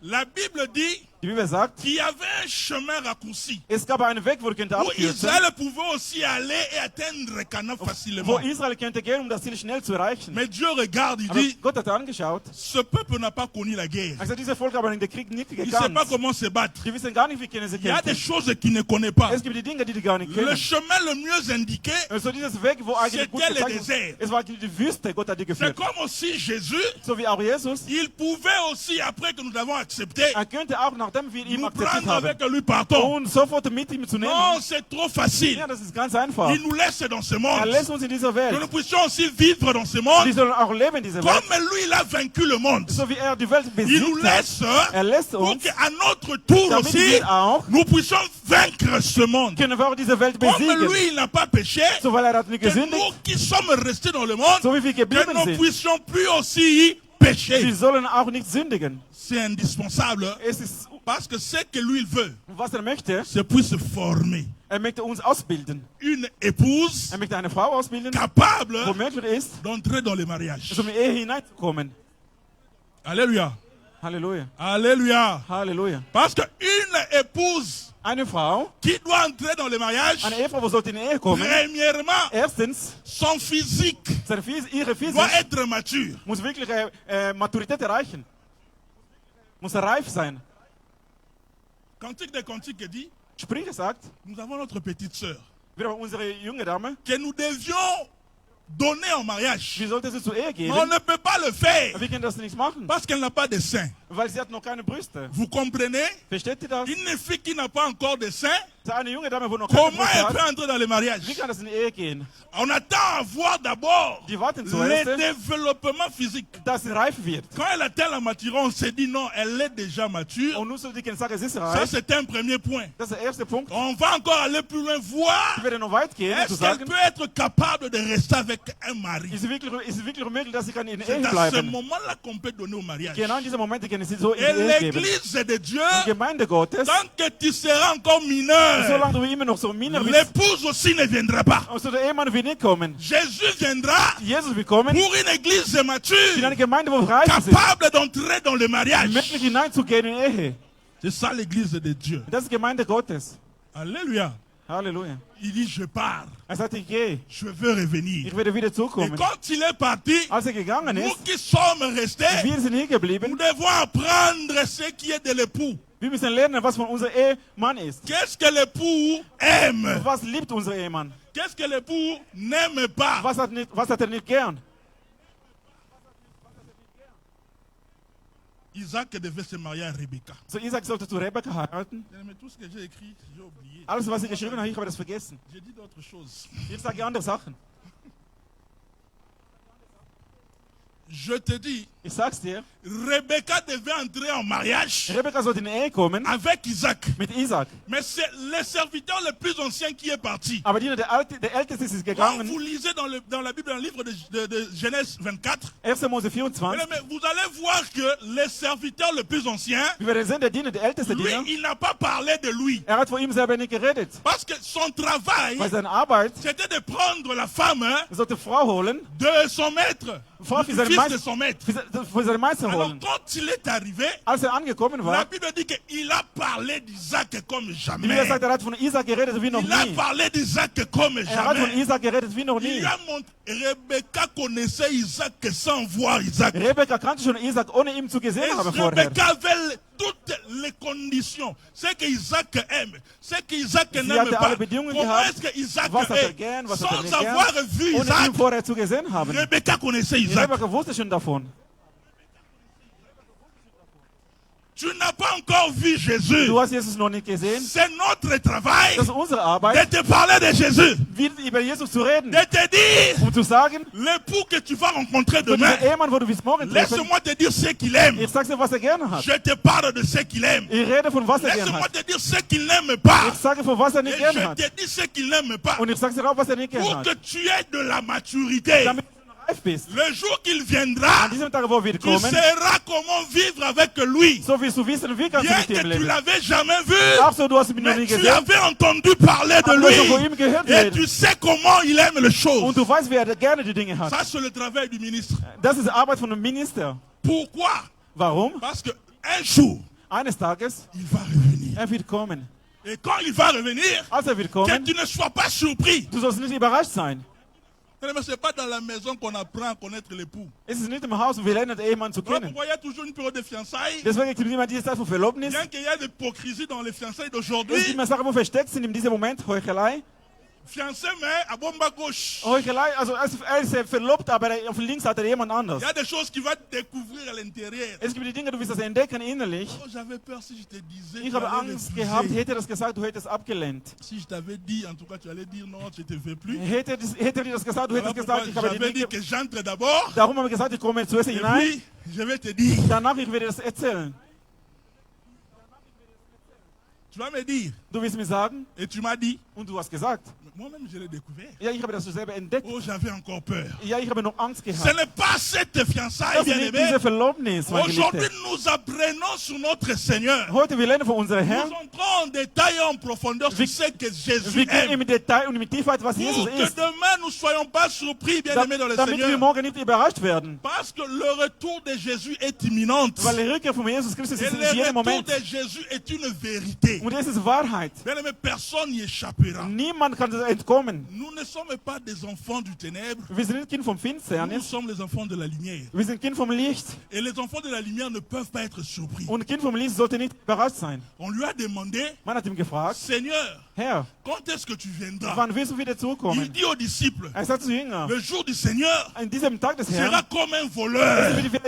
La Bible dit Die Bibel sagt, qu'il y avait un chemin raccourci es gab einen Weg, wo du où abkürzen, Israël pouvait aussi aller et atteindre Canaan wo facilement. Israel könnte gehen, das Ziel schnell zu erreichen. Mais Dieu regarde, il Aber dit, Gott hat angeschaut. ce peuple n'a pas connu la guerre. Also dieses Volk aber in den Krieg nicht Il ne sait pas gekannt. comment se battre. Die wissen gar nicht, wie können sie Il y a des kämpfen. choses qu'il ne connaît pas. Es gibt die Dinge, die die gar nicht Le kennen. chemin le mieux indiqué, Also dieses Weg, wo eigentlich gut c'était le gezeigt désert. ist, es war die Wüste, Gott hat die C'est geführt. comme aussi Jésus, So wie auch Jesus. il pouvait aussi, après que nous l'avons accepté, Könnte auch, nachdem wir ihn nous akzeptiert prendre haben, avec lui partout. und sofort mit ihm zu nehmen. Non, c'est trop facile. Ja, das ist ganz einfach. Il nous laisse dans ce monde. Lässt uns in dieser Que Welt. nous puissions aussi vivre dans ce Die monde. sollen auch leben in dieser Welt. Comme lui, il a vaincu le monde. So wie die Welt Il nous besiegt hat, laisse lässt pour uns, qu'à notre tour damit aussi, wir auch, nous puissions vaincre ce monde. können wir auch diese Welt Comme besiegen. lui, il n'a pas péché, So weil hat nicht que gesündigt, nous qui sommes restés dans le monde, so wie wir que geblieben nous sind. puissions plus aussi pécher. Sie sollen auch nicht sündigen. C'est indispensable Es ist, parce que ce que lui il veut, was möchte, c'est pour se former möchte uns ausbilden. une épouse Möchte eine Frau ausbilden, capable wo möglich ist, d'entrer dans le mariage. so in die Ehe hineinzukommen. Alléluia. Halleluja. Alléluia. Halleluja. Parce qu'une épouse Eine Frau, qui doit entrer dans le mariage, eine Ehefrau, wo sollte in die Ehe kommen? premièrement, Erstens, son physique ihre doit Physis être mature. muss wirklich Maturität erreichen. Muss reif sein. Cantique des Cantiques dit, Sprüche sagt, nous avons notre petite sœur wir haben unsere junge Dame, que nous devions donner en mariage. wie sollte sie zur Ehe gehen? Mais on ne peut pas le faire Wir können das nicht machen, parce qu'elle n'a pas de sein. weil sie hat noch keine Brüste. Vous comprenez? Versteht ihr das? Une fille qui n'a pas encore de sein, Eine junge Dame, wo noch keine comment Brüste elle peut hat, entrer dans le mariage? wie kann das in die Ehe gehen? On attend à voir d'abord Die warten le zuerst, développement physique. dass sie reif wird. Quand elle atteint la maturité, on s'est dit non, elle est déjà mature. Und nun soll die können sagen, sie ist Ça, reif. c'est un premier point. Das ist der erste Punkt. On va encore aller plus loin, voir Ich werde noch weit gehen, zu est-ce qu'elle sagen, peut être capable de rester avec un mari. ist es wirklich möglich, dass sie kann in der C'est Ehe à ce bleiben? moment-là qu'on peut donner au mariage. Genau in diesem Moment können sie so in Et die Ehe geben. l'église de Dieu, Die Gemeinde Gottes, tant que tu seras encore mineur, solange du immer noch so minder bist, l'épouse aussi ne viendra pas. also der Ehemann wird nicht kommen. Jésus viendra Jesus wird kommen pour une église in mature, eine Gemeinde, wo reif ist, capable d'entrer dans le mariage. möglich hineinzugehen in die Ehe. C'est ça l'église de Dieu. Das ist Gemeinde Gottes. Alléluia. Halleluja. Il dit, je pars, Sagt, ich gehe, je veux revenir. ich werde wieder Et zukommen. quand il est parti, Als gegangen nous ist, qui sommes restés, wir sind hier nous geblieben. devons apprendre ce qui est de l'époux. Wir müssen lernen, was von unser Ehemann ist. Qu'est-ce que l'époux aime? Was liebt unser Ehemann? Qu'est-ce que l'époux n'aime pas? Was hat er nicht gern? Isaac devait se marier à Rebecca. So Isaac sollte zu Rebekka heiraten. Mais tout ce que j'ai écrit, j'ai oublié. Alles, was ich geschrieben habe, ich habe das vergessen. J'ai dit d'autres choses. Jetzt sage ich andere Sachen. Je te dis, ich sag's dir, Rebecca devait entrer en mariage Rebekka sollte in die Ehe kommen avec Isaac. mit Isaac. Mais c'est le serviteur le plus ancien qui est parti. Aber der Älteste ist Quand gegangen. vous lisez dans la Bible, dans le livre de Genèse 24, 1. Mose 24. mais vous allez voir que le serviteur le plus ancien, Wir werden sehen, der Diener, der älteste lui, Diener, il n'a pas parlé de lui. von ihm selber nicht geredet. Parce que son travail, Weil seine Arbeit, c'était de prendre la femme sollte Frau holen, de son maître, Frau du für seinen fils de Meister, son maître. für seinen Meister Alors holen. quand il est arrivé, Als angekommen la war, Bible dit qu'il a parlé d'Isaac comme die Bibel jamais. sagt, hat von Isaac geredet wie noch Il a nie. parlé d'Isaac comme Hat von jamais. Isaac geredet wie noch nie. Il a montré, Rebecca connaissait Isaac sans voir Isaac. Rebekka kannte schon Isaac, ohne ihn zu gesehen Et haben vorher. Rebecca avait toutes les conditions. Ce qu'Isaac aime, ce qu'Isaac n'aime hatte pas. alle Bedingungen Comment gehabt. est-ce qu'Isaac Was hat est gern, was hat sans nicht avoir gern, vu ohne Isaac? ihn vorher zu gesehen haben. Rebecca connaissait Isaac. Rebekka wusste schon davon. Tu n'as pas encore vu Jésus. Du hast Jesus noch nicht gesehen. C'est notre travail Das ist unsere de Arbeit, te parler de Jésus. über Jesus zu reden. De te dire, Zu sagen, l'époux que tu vas rencontrer von demain, diesem Ehemann, wo du bis morgen treffen, laisse-moi te dire ce qu'il aime. ich sage dir, was gerne hat. Je te parle de ce qu'il aime. Ich rede von was gerne Laisse-moi hat. te dire ce qu'il n'aime pas. Ich sage von was Et nicht gerne je hat. te dis ce qu'il n'aime pas. Und ich sage dir auch, was nicht gerne Pour hat. que tu aies de la maturité. Damit du reif bist. Le jour qu'il viendra, An diesem Tag, wo wir tu kommen, sauras comment vivre avec lui. so wirst du wissen, wie kannst du Bien mit ihm que tu leben. l'avais jamais vu, Ach so, du hast ihn noch mais nie tu gesehen. avais entendu parler de Aber du hast schon von ihm lui. gehört Et reden. tu sais comment il aime les choses. Und du weißt, wer gerne die Dinge hat. Ça, c'est le travail du ministre. Das ist Arbeit von einem Minister. Pourquoi? Warum? Parce que un jour, Eines Tages, il va revenir. wird kommen. Et quand il va revenir, Als wird que kommen, tu ne sois pas surpris. du sollst nicht überrascht sein. Mais ce n'est pas dans la maison qu'on apprend à connaître l'époux. Es ist nicht im Haus, wir lernen den Ehemann zu Voilà kennen. pourquoi il y a toujours une période de fiançailles. Deswegen gibt es immer diese Zeit von Verlobnis. Bien qu'il y ait de l'hypocrisie dans les fiançailles Es gibt d'aujourd'hui, immer Sachen, wo versteckt sind in diesem Moment. Heuchelei. fiancé mais à bomba gauche. Heuchelei, also er ist verlobt, aber auf links hat er jemand anders. Il y a des choses qu'il va découvrir à l'intérieur. Es gibt die Dinge, du wirst das entdecken innerlich. Oh, j'avais peur si je te disais. Ich tu habe allais Angst refuser. gehabt, hätte das gesagt, du hättest abgelehnt. Si je t'avais dit, en tout cas, tu allais dire non, je ne te veux plus. Hätte dir das gesagt, du Voilà hättest pourquoi gesagt, ich habe j'avais dir dit nicht. que j'entre d'abord. Darum habe ich gesagt, ich komme zuerst Et hinein. puis, je vais te dire. Danach ich werde das erzählen. Tu vas me dire. Du wirst mir sagen, Et tu m'as dit. und du hast gesagt. Moi-même, je l'ai découvert. Ja, ich habe das selber entdeckt. Oh, j'avais encore peur. Ja, ich habe noch Angst Ce gehabt. n'est pas cette fiançaille, Das ist bien nicht aimé. diese Verlobnis, mein Aujourd'hui, Geliebter. nous apprenons sur notre Seigneur. Heute, wir lernen von unserem Nous Herrn. entrons en détail et en profondeur sur ce que Jésus Wir gehen aime. im Detail und mit Tiefheit, was Jesus Pour que ist. demain, nous ne soyons pas surpris, bien aimés dans le Damit wir Seigneur. morgen nicht überrascht werden. Parce que le retour de Jésus est imminent. Weil die Rückkehr von Jesus Christus Et ist in le jedem retour Moment. de Jésus est une vérité. Und es ist Wahrheit. Bien aimé, personne n'y échappera. Niemand kann entkommen. Nous ne sommes pas des enfants du ténèbre. Wir sind nicht Kind vom Nous Finsternis. sommes les enfants de la lumière. Wir sind Kind vom Licht. Et les enfants de la lumière ne peuvent pas être surpris. Und Kind vom Licht sollte nicht überrascht sein. On lui a demandé, Man hat ihm gefragt, Seigneur, Herr, quand est-ce que tu viendras? wann wirst du wieder Il zurückkommen? dit aux disciples, Er sagt zu Jüngern, le jour du Seigneur an diesem Tag des sera Herrn, comme un voleur. wie die-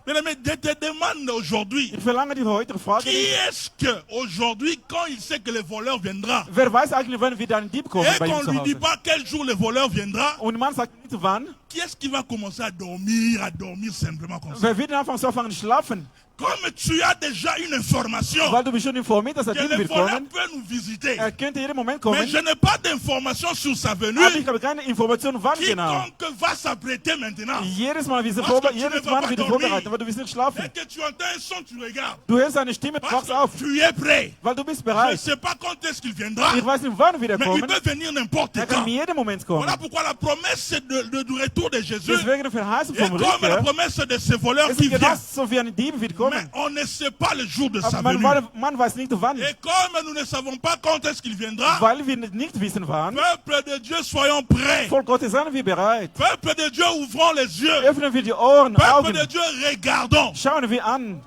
Bien aimé, je te demande aujourd'hui, ich verlange die heutige Frage, qui est-ce que aujourd'hui, quand il sait que le voleur viendra, wer weiß eigentlich, wann wieder ein Dieb kommt et bei ihm qu'on zu lui dit Hause? pas quel jour le voleur viendra, Und man sagt nicht wann, qui est-ce qui va commencer à dormir simplement comme ça? wer wird einfach so anfangen zu schlafen? Comme tu as déjà une information Weil du bist schon informiert, dass er que Dieb le wird voleur kommen. peut nous visiter, Er könnte jeden Moment mais kommen, je n'ai pas d'information sur sa venue, aber ich habe keine Information, wann genau. quiconque va s'apprêter maintenant, Jedes Mal, Parce que jedes tu ne Mal vas wieder pas vorbereitet, dormir. weil du wirst nicht schlafen. dès que tu entends un son, tu regardes, Du hörst seine Stimme, du parce wachst auf, que tu es prêt. weil du bist Je ne bereit. sais pas quand est-ce qu'il viendra, Ich weiß nicht, wann wieder mais il kommen. peut venir n'importe Er kann quand. in jedem Moment kommen. Voilà pourquoi la promesse du retour de Jésus Deswegen die Verheißung est vom comme la Rückkehr. promesse de ce voleur Es qui ist vient. genauso wie ein Dieb wird Mais kommen. on ne sait pas le jour de sa Aber venue. man weiß nicht wann. Et comme nous ne savons pas quand est-ce qu'il viendra, Weil wir nicht wissen wann. peuple de Dieu, soyons prêts. Volk Gottes, seien wir bereit. Peuple de Dieu, ouvrons les yeux. Öffnen wir die Ohren, Peuple Augen. de Dieu, regardons. Schauen wir an.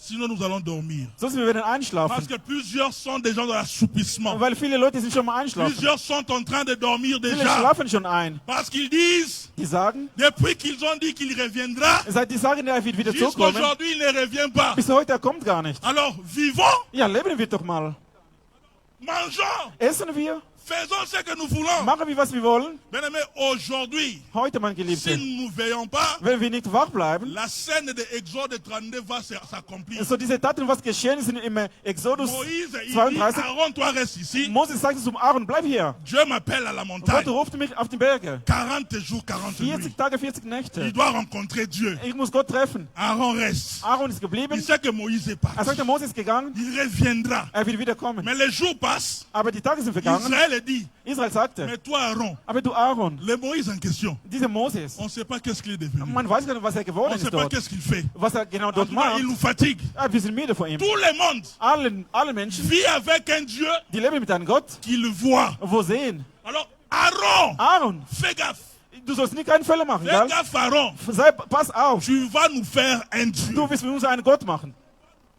Sinon, nous allons dormir. Sonst wir werden Parce einschlafen. que plusieurs sont des gens dans l'assoupissement. Weil viele Leute sind schon mal einschlafen. Plusieurs sont en train de dormir Viele déjà. schlafen schon ein. Parce qu'ils disent, Die sagen, depuis qu'ils ont dit qu'il reviendra, die sagen, er wird wieder jusqu'à zurückkommen. aujourd'hui, il ne revient pas. Bis heute, er kommt gar nicht. Alors, vivons, Ja, leben wir doch mal. mangeons, Essen wir, Faisons ce que nous voulons. Machen wir, was wir wollen. Bien-aimés, aujourd'hui, Heute, mein si Geliebter, nous ne veillons pas, wenn wir nicht wach bleiben, la scène de Exode 32 va s'accomplir. so diese Taten, was geschehen ist im Exodus Moïse, il dit, 32, Aaron, toi reste ici. Moses sagt zum Aaron, bleib hier. Dieu m'appelle à la Und montagne. Gott ruft mich auf die Berge. 40 jours, 40 nuits. 40 Tage, 40 Il Nächte. doit rencontrer Dieu. Ich muss Gott treffen. Aaron reste. Aaron ist Il geblieben. sait que Moïse est parti. Sagt, Moses ist gegangen. Il reviendra. Wird wiederkommen. Mais les jours passent. Aber die Tage sind vergangen. Israël dit, Israel sagte, mais toi Aaron, aber du Aaron, le Moïse en question, dieser Moses, on ne sait pas qu'est-ce qu'il est devenu. man weiß gar nicht, was On geworden ne ist sait pas dort. qu'est-ce qu'il fait. Was genau En dort tout cas, macht. il nous fatigue. Wir sind müde vor ihm. Tout le monde Alle Menschen, vit avec un Dieu die leben mit einem Gott, qui le voit. wo sehen. Alors, Aaron, Aaron, fais gaffe. du sollst nicht keinen Fehler machen, Fais gell? gaffe, Aaron. Pass auf. Tu vas nous faire un Dieu. Du wirst mit uns einen Gott machen.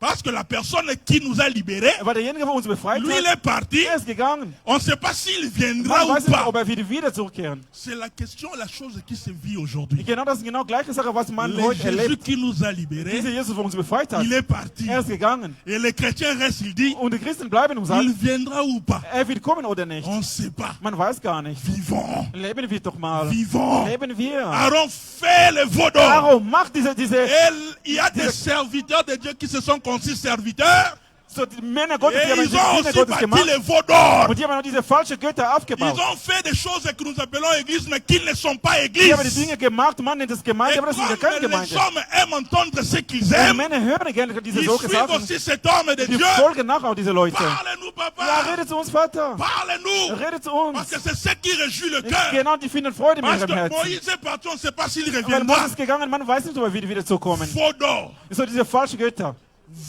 Parce que la personne qui nous a libérés, Weil derjenige, der uns befreit lui, il hat, est parti. ist gegangen. On ne sait pas s'il viendra Man ou weiß nicht, pas. ob wieder zurückkehren. C'est la question, la chose qui se vit aujourd'hui. Genau das ist genau gleiche Sache, was man Le heute Jésus erlebt. qui nous a libérés, Dieser Jesus, der uns befreit hat, il est parti. ist gegangen. Et les chrétiens restent, il dit, Und die Christen bleiben und sagen, il viendra ou pas. wird kommen oder nicht. On ne sait pas. Man weiß gar nicht. Vivons. Leben wir doch mal. Vivons. Leben wir. Aaron fait le veau d'or. Warum macht diese Et il y a des serviteurs de Dieu qui se sont conçus serviteurs. so die Männer Gottes, Et die haben ils diese ont Diener aussi Gottes bâti gemacht le veau d'or. und die haben noch diese falschen Götter Ils aufgebaut. ont fait des choses que nous appelons église, mais qui ne sont pas Die haben die églises. Dinge gemacht, man nennt es Gemeinde, Et aber das sind ja keine comme Gemeinde. les hommes aiment entendre ce qu'ils Die aiment, Männer hören gerne diese ils solche suivent Sachen. aussi cet homme de Die Dieu. folgen nach auch diese Leute. Parle-nous, Ja, papa. rede zu uns, Vater. Parle-nous. Rede zu Parce uns. que c'est ce qui réjouit le cœur. Genau, die finden Freude in Parce ihrem que Herzen. Moïse est parti, on ne sait pas s'il Weil reviendra. Moses ist gegangen, man weiß nicht, ob wieder zurückkommen. Veau d'or. So diese falschen Götter.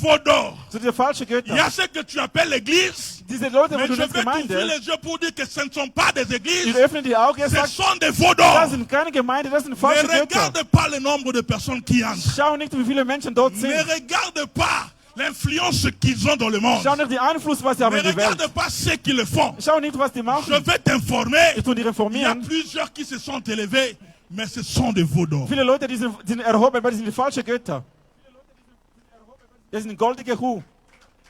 Veau d'or. So diese falschen Il y Götter. a ce que tu appelles l'église. Diese Leute, wo Mais du je nennst vais t'ouvrir Gemeinde, les yeux pour dire que ce ne sont pas des die églises. öffnen die Augen, er Ce sagt, sont des veaux das d'or. sind keine Gemeinde, das sind Ne falsche Götter. regarde pas le nombre de personnes qui entrent. Schau nicht, wie viele Menschen dort Ne sind. regarde pas l'influence qu'ils ont dans le monde. Schau nicht den Einfluss, was sie haben Ne in die Welt. regarde pas ce qu'ils le font. Schau nicht, was die Je machen. vais t'informer. Ich tue dich Il y a informieren. plusieurs qui se sont élevés, mais ce sont des veaux d'or. Viele Leute, die sind erhoben, weil die sind die falschen Götter. Das sind goldige Kuh.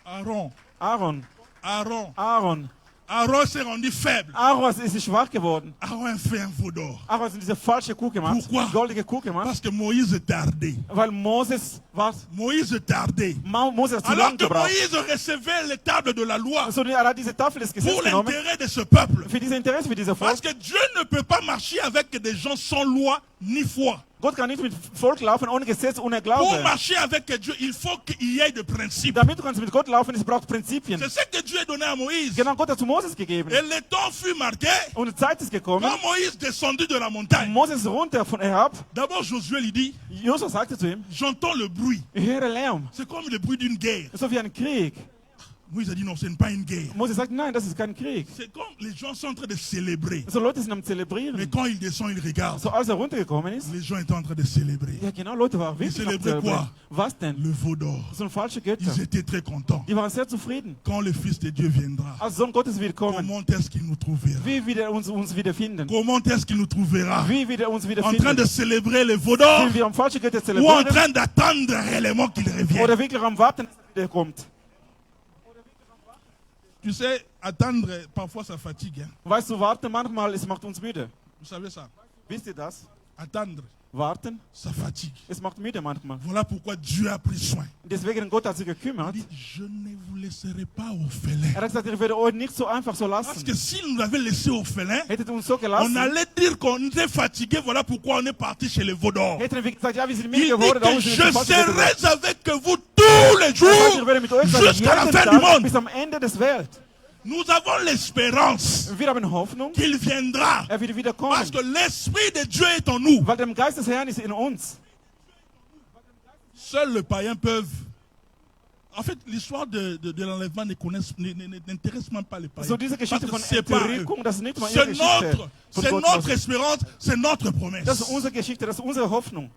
Aaron, Aaron. Aaron, Aaron. Aaron s'est rendu faible. Aaron ist schwach geworden. Aaron a fait un veau d'or. Aaron hat diese falsche Kuh gemacht. Pourquoi? Goldige Kuh gemacht. Parce que Moïse tardait. Weil Moses was? Moïse tardait. Moses hat zu Alors lange que gebraucht. Moïse recevait les tables de la loi So, er hat diese Tafel des pour Gesetzes genommen. l'intérêt de ce peuple. Für diese Interesse, für diese Parce Volk. que Dieu ne peut pas marcher avec des gens sans loi ni foi. Gott kann nicht mit Volk laufen ohne Gesetz, ohne Pour Glaube. marcher avec Dieu, il faut qu'il y ait des principes. Damit du kannst mit Gott laufen, es braucht Prinzipien. C'est ce que Dieu a donné à Moïse. Genau, Gott hat zu Moses gegeben. Et le temps fut marqué Und die Zeit ist gekommen. quand Moïse descendit de la montagne. Moses ist runter von herab. D'abord, Josué lui dit, Josua sagte zu ihm, j'entends le bruit. ich höre Lärm. C'est comme le bruit d'une guerre. So wie ein Krieg. Moïse a dit, non, ce n'est pas une guerre. Moses sagt, nein, das ist kein Krieg. C'est comme les gens sont en train de célébrer. So Leute sind am Mais Zelebrieren. quand il descend, il regarde. So als runtergekommen ist, Les gens étaient en train de célébrer. ja genau, Leute waren wirklich am celebraient Zelebrieren. quoi? Was denn? Le veau d'or. So ein falsche Götter. Ils étaient très contents. Die waren sehr zufrieden. Quand le Fils de Dieu viendra, Als Sohn Gottes wird kommen. comment est-ce qu'il nous trouvera? Wie wird er uns wiederfinden? Comment est-ce qu'il nous trouvera? Wie wird er uns En train wiederfinden? de célébrer le veau d'or Sind wir am falschen Götter ou en zelebrieren? train d'attendre réellement qu'il revienne? Oder wirklich am Warten, dass er kommt? Tu sais, attendre, parfois ça fatigue. Hein? Weißt du, warten manchmal, es macht uns müde. Vous savez ça? Wisst ihr das? Attendre, Warten, ça fatigue. es macht müde manchmal. Voilà pourquoi Dieu a pris soin. Deswegen Gott hat sich Il gekümmert. dit, je ne vous laisserai pas orphelins. Er hat gesagt, ich werde euch nicht so einfach so Parce lassen. que s'il nous avait laissé orphelins, Hättet ihr uns so on gelassen, allait dire qu'on était fatigué. Voilà pourquoi on est parti chez les veaux d'or. hätten wir gesagt, ja, wir sind Il müde dit geworden, darum que sind je wir falsch geworden. serai avec vous tous les Er sagt, ich jours werde mit euch sein, jusqu'à la jeden fin du Tag monde. bis am Ende des Welt. Nous avons l'espérance Wir haben Hoffnung, qu'il viendra. er wird wieder Parce kommen. que l'Esprit de Dieu est en nous. Weil der Geist des Herrn ist in uns. Seuls les païens peuvent. En fait, l'histoire de l'enlèvement n'intéresse même pas les païens. So diese Geschichte von Parce que c'est pas eux. Entrückung, das ist nicht mal ihre C'est Geschichte. Von Gott notre aus. espérance, c'est notre Das ist promesse. unsere Geschichte, das ist unsere Hoffnung.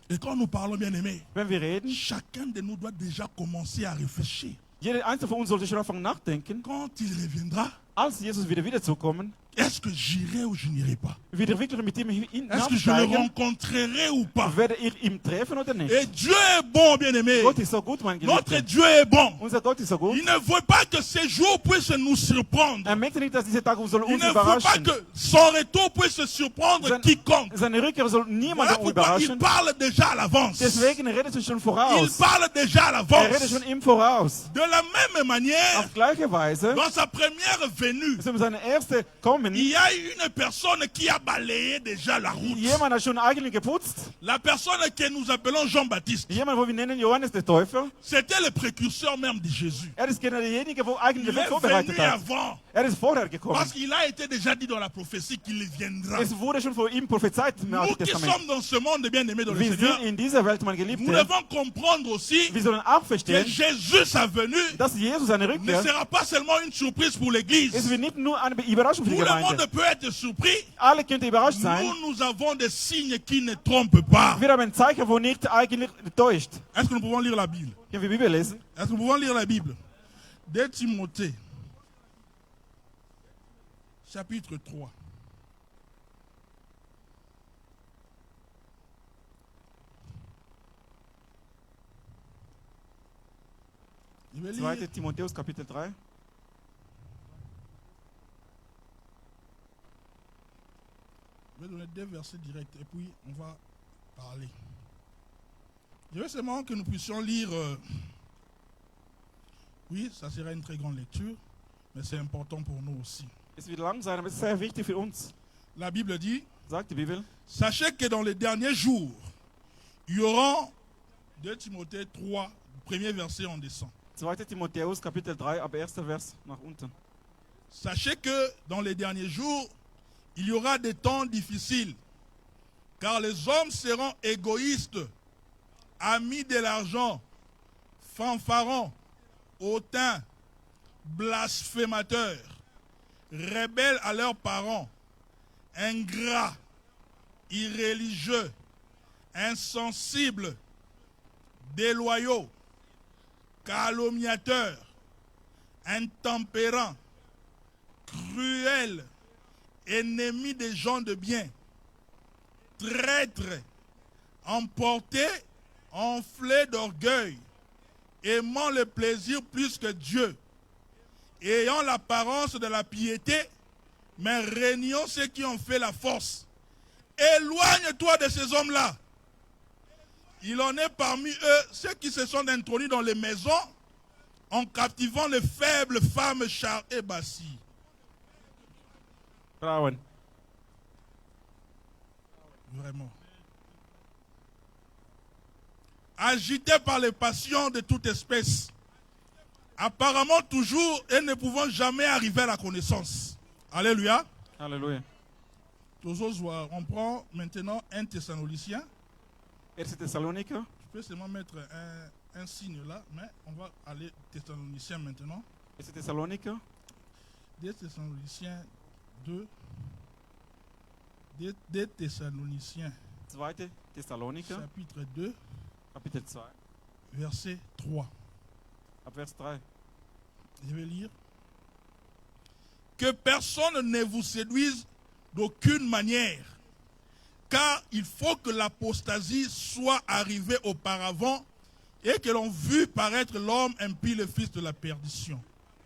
Et quand nous parlons, bien aimés, Wenn wir reden, chacun de nous doit déjà commencer à réfléchir. jeder Einzelne von uns sollte schon anfangen nachdenken, Quand il reviendra, als Jesus wieder zurückkommen, est-ce que j'irai ou je n'irai pas? Wird wirklich mit ihm Est-ce que je le rencontrerai ou pas? Werde ich ihn treffen oder nicht? Et Dieu est bon, bien-aimé. Gott ist so gut, mein Notre Geliebter. Dieu est bon. Unser Gott ist so gut. Il ne veut pas que ces jours puissent nous surprendre. Möchte nicht, dass diese Tage soll Il uns ne veut pas überraschen. que son retour puisse surprendre quiconque. Seine Rückkehr soll Voilà niemanden pourquoi il überraschen. parle déjà à l'avance. Deswegen redet er schon Il voraus. parle déjà à Redet l'avance. schon im Voraus. De la même manière, Auf gleiche Weise, dans sa première venue, seine erste Kommen, il y a une personne qui a balayé déjà la route. jemand hat schon eigentlich geputzt. La personne que nous appelons Jean-Baptiste, Jemand, wo wir nennen Johannes der Täufer. c'était le précurseur même de Jésus. Ist genau derjenige, wo eigentlich Il die Welt est vorbereitet venu hat. avant, Ist vorher gekommen. parce qu'il a été déjà dit dans la prophétie qu'il viendra. Es wurde schon vor ihm prophezeit im Nous Alten qui Testament. sommes dans ce monde bien-aimé dans le Wir Seigneur, sind in dieser Welt, mein nous Geliebter. devons comprendre aussi Wir sollen auch que verstehen, Jésus, sa venue, dass Jesus seine ne Rückkehr, sera pas seulement une surprise pour l'Église. es wird nicht nur eine Überraschung für Tout die le monde Gemeinde. peut être surpris. Alle könnten überrascht sein. Nous avons des signes qui ne trompent pas. Wir haben ein Zeichen, wo nicht eigentlich täuscht. Est-ce que nous pouvons lire la Bible? Können wir Bibel lesen? Est-ce que nous pouvons lire la Bible? 2 Timothée, chapitre 3. Je vais 2. lire Timotheus, Kapitel 3. Je vais donner 2 versets directs et puis on va parler. Je veux seulement que nous puissions lire. Oui, ça sera une très grande lecture, mais c'est important pour nous aussi. Es wird lang sein, aber es ist sehr wichtig für uns. La Bible dit, Sagt die Bibel. sachez que dans les derniers jours, il y aura 2 Timothée 3, premier verset en descend. 2. Timotheus, Kapitel 3, ab 1. Vers nach unten. Sachez que dans les derniers jours, il y aura des temps difficiles, car les hommes seront égoïstes, amis de l'argent, fanfarons, hautains, blasphémateurs, rebelles à leurs parents, ingrats, irréligieux, insensibles, déloyaux, calomniateurs, intempérants, cruels, ennemis des gens de bien, traîtres, emportés, enflés d'orgueil, aimant le plaisir plus que Dieu, ayant l'apparence de la piété, mais régnant ceux qui ont fait la force. Éloigne-toi de ces hommes-là. Il en est parmi eux ceux qui se sont introduits dans les maisons en captivant les faibles femmes char et bassies. Frauen. Vraiment. Agités par les passions de toute espèce. Apparemment toujours et ne pouvant jamais arriver à la connaissance. Alléluia. Halleluja. On prend maintenant 1 Thessaloniciens. 1. Thessaloniker. Je peux seulement mettre un signe là, mais on va aller Thessaloniciens maintenant. 1. Thessaloniker. 2 Thessaloniciens 2. 2 Thessaloniciens. 2. Thessaloniker. Chapitre 2. Kapitel 2. Verset 3. Ab Vers 3. Je vais lire. Que personne ne vous séduise d'aucune manière, car il faut que l'apostasie soit arrivée auparavant et que l'on vût paraître l'homme impie, le fils de la perdition.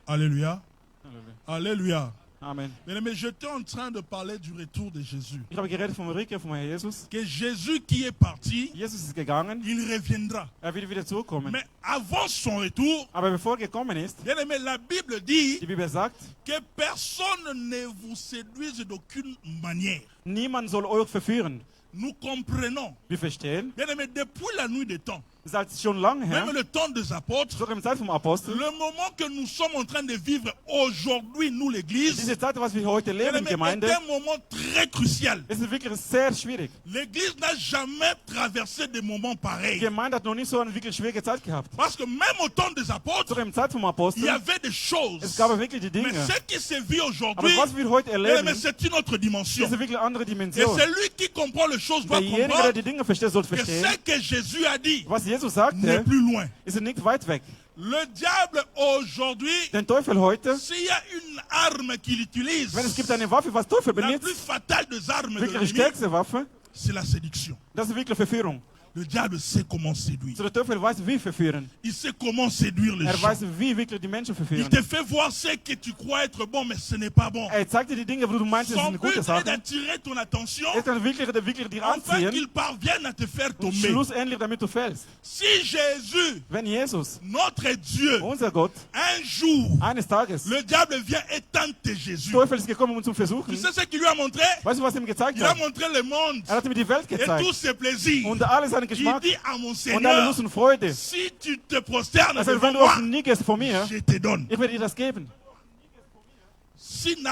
Alléluia. Halleluja. Alléluia. Amen. Mais j'étais en train de parler du retour de Jésus. Ich habe geredet vom Rückkehr von Herrn Jesus. Que Jésus qui est parti, Jesus ist gegangen. il reviendra. Wird wieder zurückkommen. Mais avant son retour, Aber bevor er gekommen ist, bien aimé, la Bible dit die Bibel sagt, que personne ne vous séduise d'aucune manière. niemand soll euch verführen. Nous comprenons. Wir verstehen, Bien aimé, depuis la nuit des temps, seit schon lange her, même le temps des apôtres, sogar im Zeit vom Apostel, le moment que nous sommes en train de vivre aujourd'hui, nous l'église, diese Zeit, was wir heute bien leben, aimé, Gemeinde, est un moment très crucial. ist wirklich sehr schwierig. L'église n'a jamais traversé des moments Die pareils. Gemeinde hat noch nicht so eine wirklich schwierige Zeit gehabt. Parce que même au temps des apôtres, Sogar im Zeit vom il y Apostel, avait des choses. es gab wirklich die Mais Dinge. ce qui se vit Aber aujourd'hui, was wir heute bien erleben, aimé, c'est une autre dimension. ist wirklich eine andere Et Dimension. celui qui comprend les choses doit Derjenige, der comprendre die Dinge versteht, soll que verstehen, ce que Jésus a dit was Jesus n'est sagte, plus loin. ist nicht weit weg. Le diable aujourd'hui, Den Teufel heute, s'il y a une arme qu'il utilise, wenn es gibt eine Waffe, was Teufel la benutzt, plus fatale des armes de wirklich die l'ennemi, stärkste Waffe, c'est la séduction. das ist wirklich Verführung. Le diable sait comment séduire. So, der Teufel weiß, wie verführen. Il sait comment séduire les gens. Weiß, wie wirklich die Menschen Il verführen. te fait voir ce que tu crois être bon, mais ce n'est pas bon. Er zeigt dir die Dinge, wo du meinst, es Son sind but gute est Sachen. d'attirer ton attention Er kann wirklich dir afin anziehen, qu'il parvienne à te faire und tomber. schlussendlich, damit du fällst. Si Jésus, Wenn Jesus, notre Dieu, unser Gott, un jour, eines Tages, le diable vient éteindre Jésus. Teufel ist gekommen, um zu versuchen. Tu sais ce qu'il lui a montré? Weißt du, was er ihm gezeigt Il a hat? montré le monde Er hat mir die Welt et gezeigt. tous ses plaisirs. Und alles seinen Il Geschmack dit à mon und alle Seigneur, Lust und Freude. si tu te prosternes Also, devant wenn du moi, auch nie gehst vor mir, je te donne. ich werde dir das geben. Il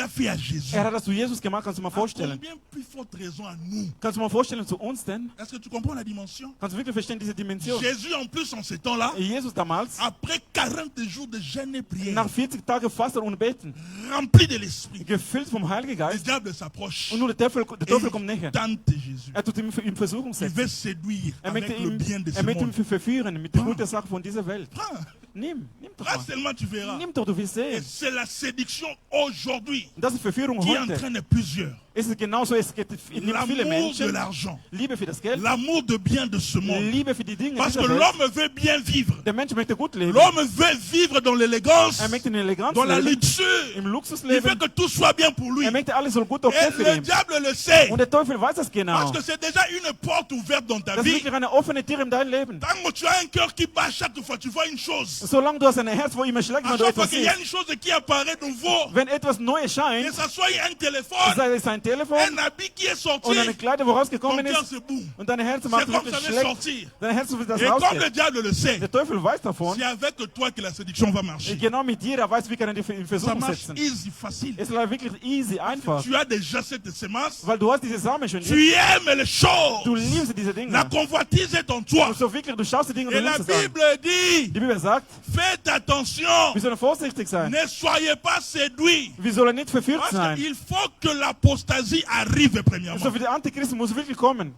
a fait à Jésus. Er hat das zu Jesus gemacht, kannst du mal vorstellen. Combien plus forte raison à nous? Kannst du mal vorstellen zu uns denn? Est-ce que tu comprends la dimension? Kannst du wirklich verstehen diese Dimension? Jésus en plus en ces temps-là, Jesus damals, après 40 jours de jeûne et prière, nach 40 Tagen Fasten und Beten, rempli de l'esprit, gefüllt vom Heiligen le Geist, diable s'approche und nur der Teufel et kommt näher. tente Jésus. Er tut ihm Versuchung Il setzen. veut séduire avec le bien de ce möchte monde. ihn verführen mit der guten Sache von dieser Welt. Prends, Nimm doch prends mal. seulement tu verras. Nimm doch, du wirst Et sehen. c'est la séduction aujourd'hui Das ist Verführung qui heute. entraîne plusieurs. Es ist genauso, es geht viele L'amour de Menschen. l'argent, Liebe für das Geld, l'amour de bien de ce monde. Liebe für die Dinge Parce que dieser Welt. l'homme veut bien vivre. Der Mensch möchte gut leben. L'homme veut vivre dans l'élégance, Er möchte in Eleganz dans la leben, luxure. im Luxus Il veut leben. que tout soit bien pour lui. Er möchte alles soll gut okay Et für le ihn. diable le sait. Und der Teufel weiß das genau. Parce que c'est déjà une porte ouverte dans ta Das ist vie. wirklich eine offene Tür in deinem Leben. Tant que tu as un cœur qui bat chaque fois, tu vois une chose. Solange du hast ein Herz, wo immer schlägt, À wenn du chaque fois etwas qu'il y a siehst. une chose qui apparaît nouveau, Wenn etwas Neues que scheint, ce soit un téléphone, sei es ein Telefon un habit qui est sorti, und eine Kleider, wo ton rausgekommen cœur ist, se boum. und dein Herz C'est macht comme wirklich ça veut schlecht. sortir. Dein Herz wird das Et comme le rausgehen. diable le sait, Der Teufel weiß davon. c'est avec toi que la séduction va marcher. Genau mit dir, er weiß, wie kann er dich in Ça Versuchung marche setzen. easy, facile. Es ist wirklich easy, einfach. Tu as déjà cette semence. Weil du hast diese Samen schon. Tu aimes les choses. Du liebst diese Dinge. La convoitise est en toi. So wirklich, du schaust die Dinge und Et du la nimmst es an. Bible dit, Die Bibel sagt, faites attention, wir sollen vorsichtig sein. ne soyez pas séduits. Wir sollen nicht verführt Parce sein. qu'il faut que l'apostasie arrive premièrement. So wie der Antichrist muss wirklich kommen.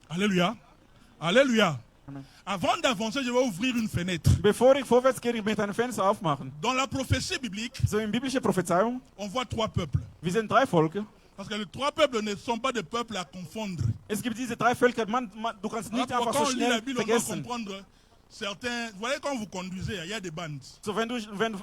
Alléluia. Alléluia. Amen. Avant d'avancer, je vais ouvrir une fenêtre. Bevor ich vorwärts gehe, ich möchte ein Fenster aufmachen. Dans la prophétie biblique, So in biblischer Prophezeiung, on voit trois peuples. wir sind 3 Volke. Parce que les trois peuples ne sont pas des peuples à confondre. Es gibt diese 3 Völker, du kannst nicht Alors, einfach quand so on lit la schnell Bible, on doit vergessen. comprendre certains. Vous voyez, quand vous conduisez, il y a des bandes. So wenn du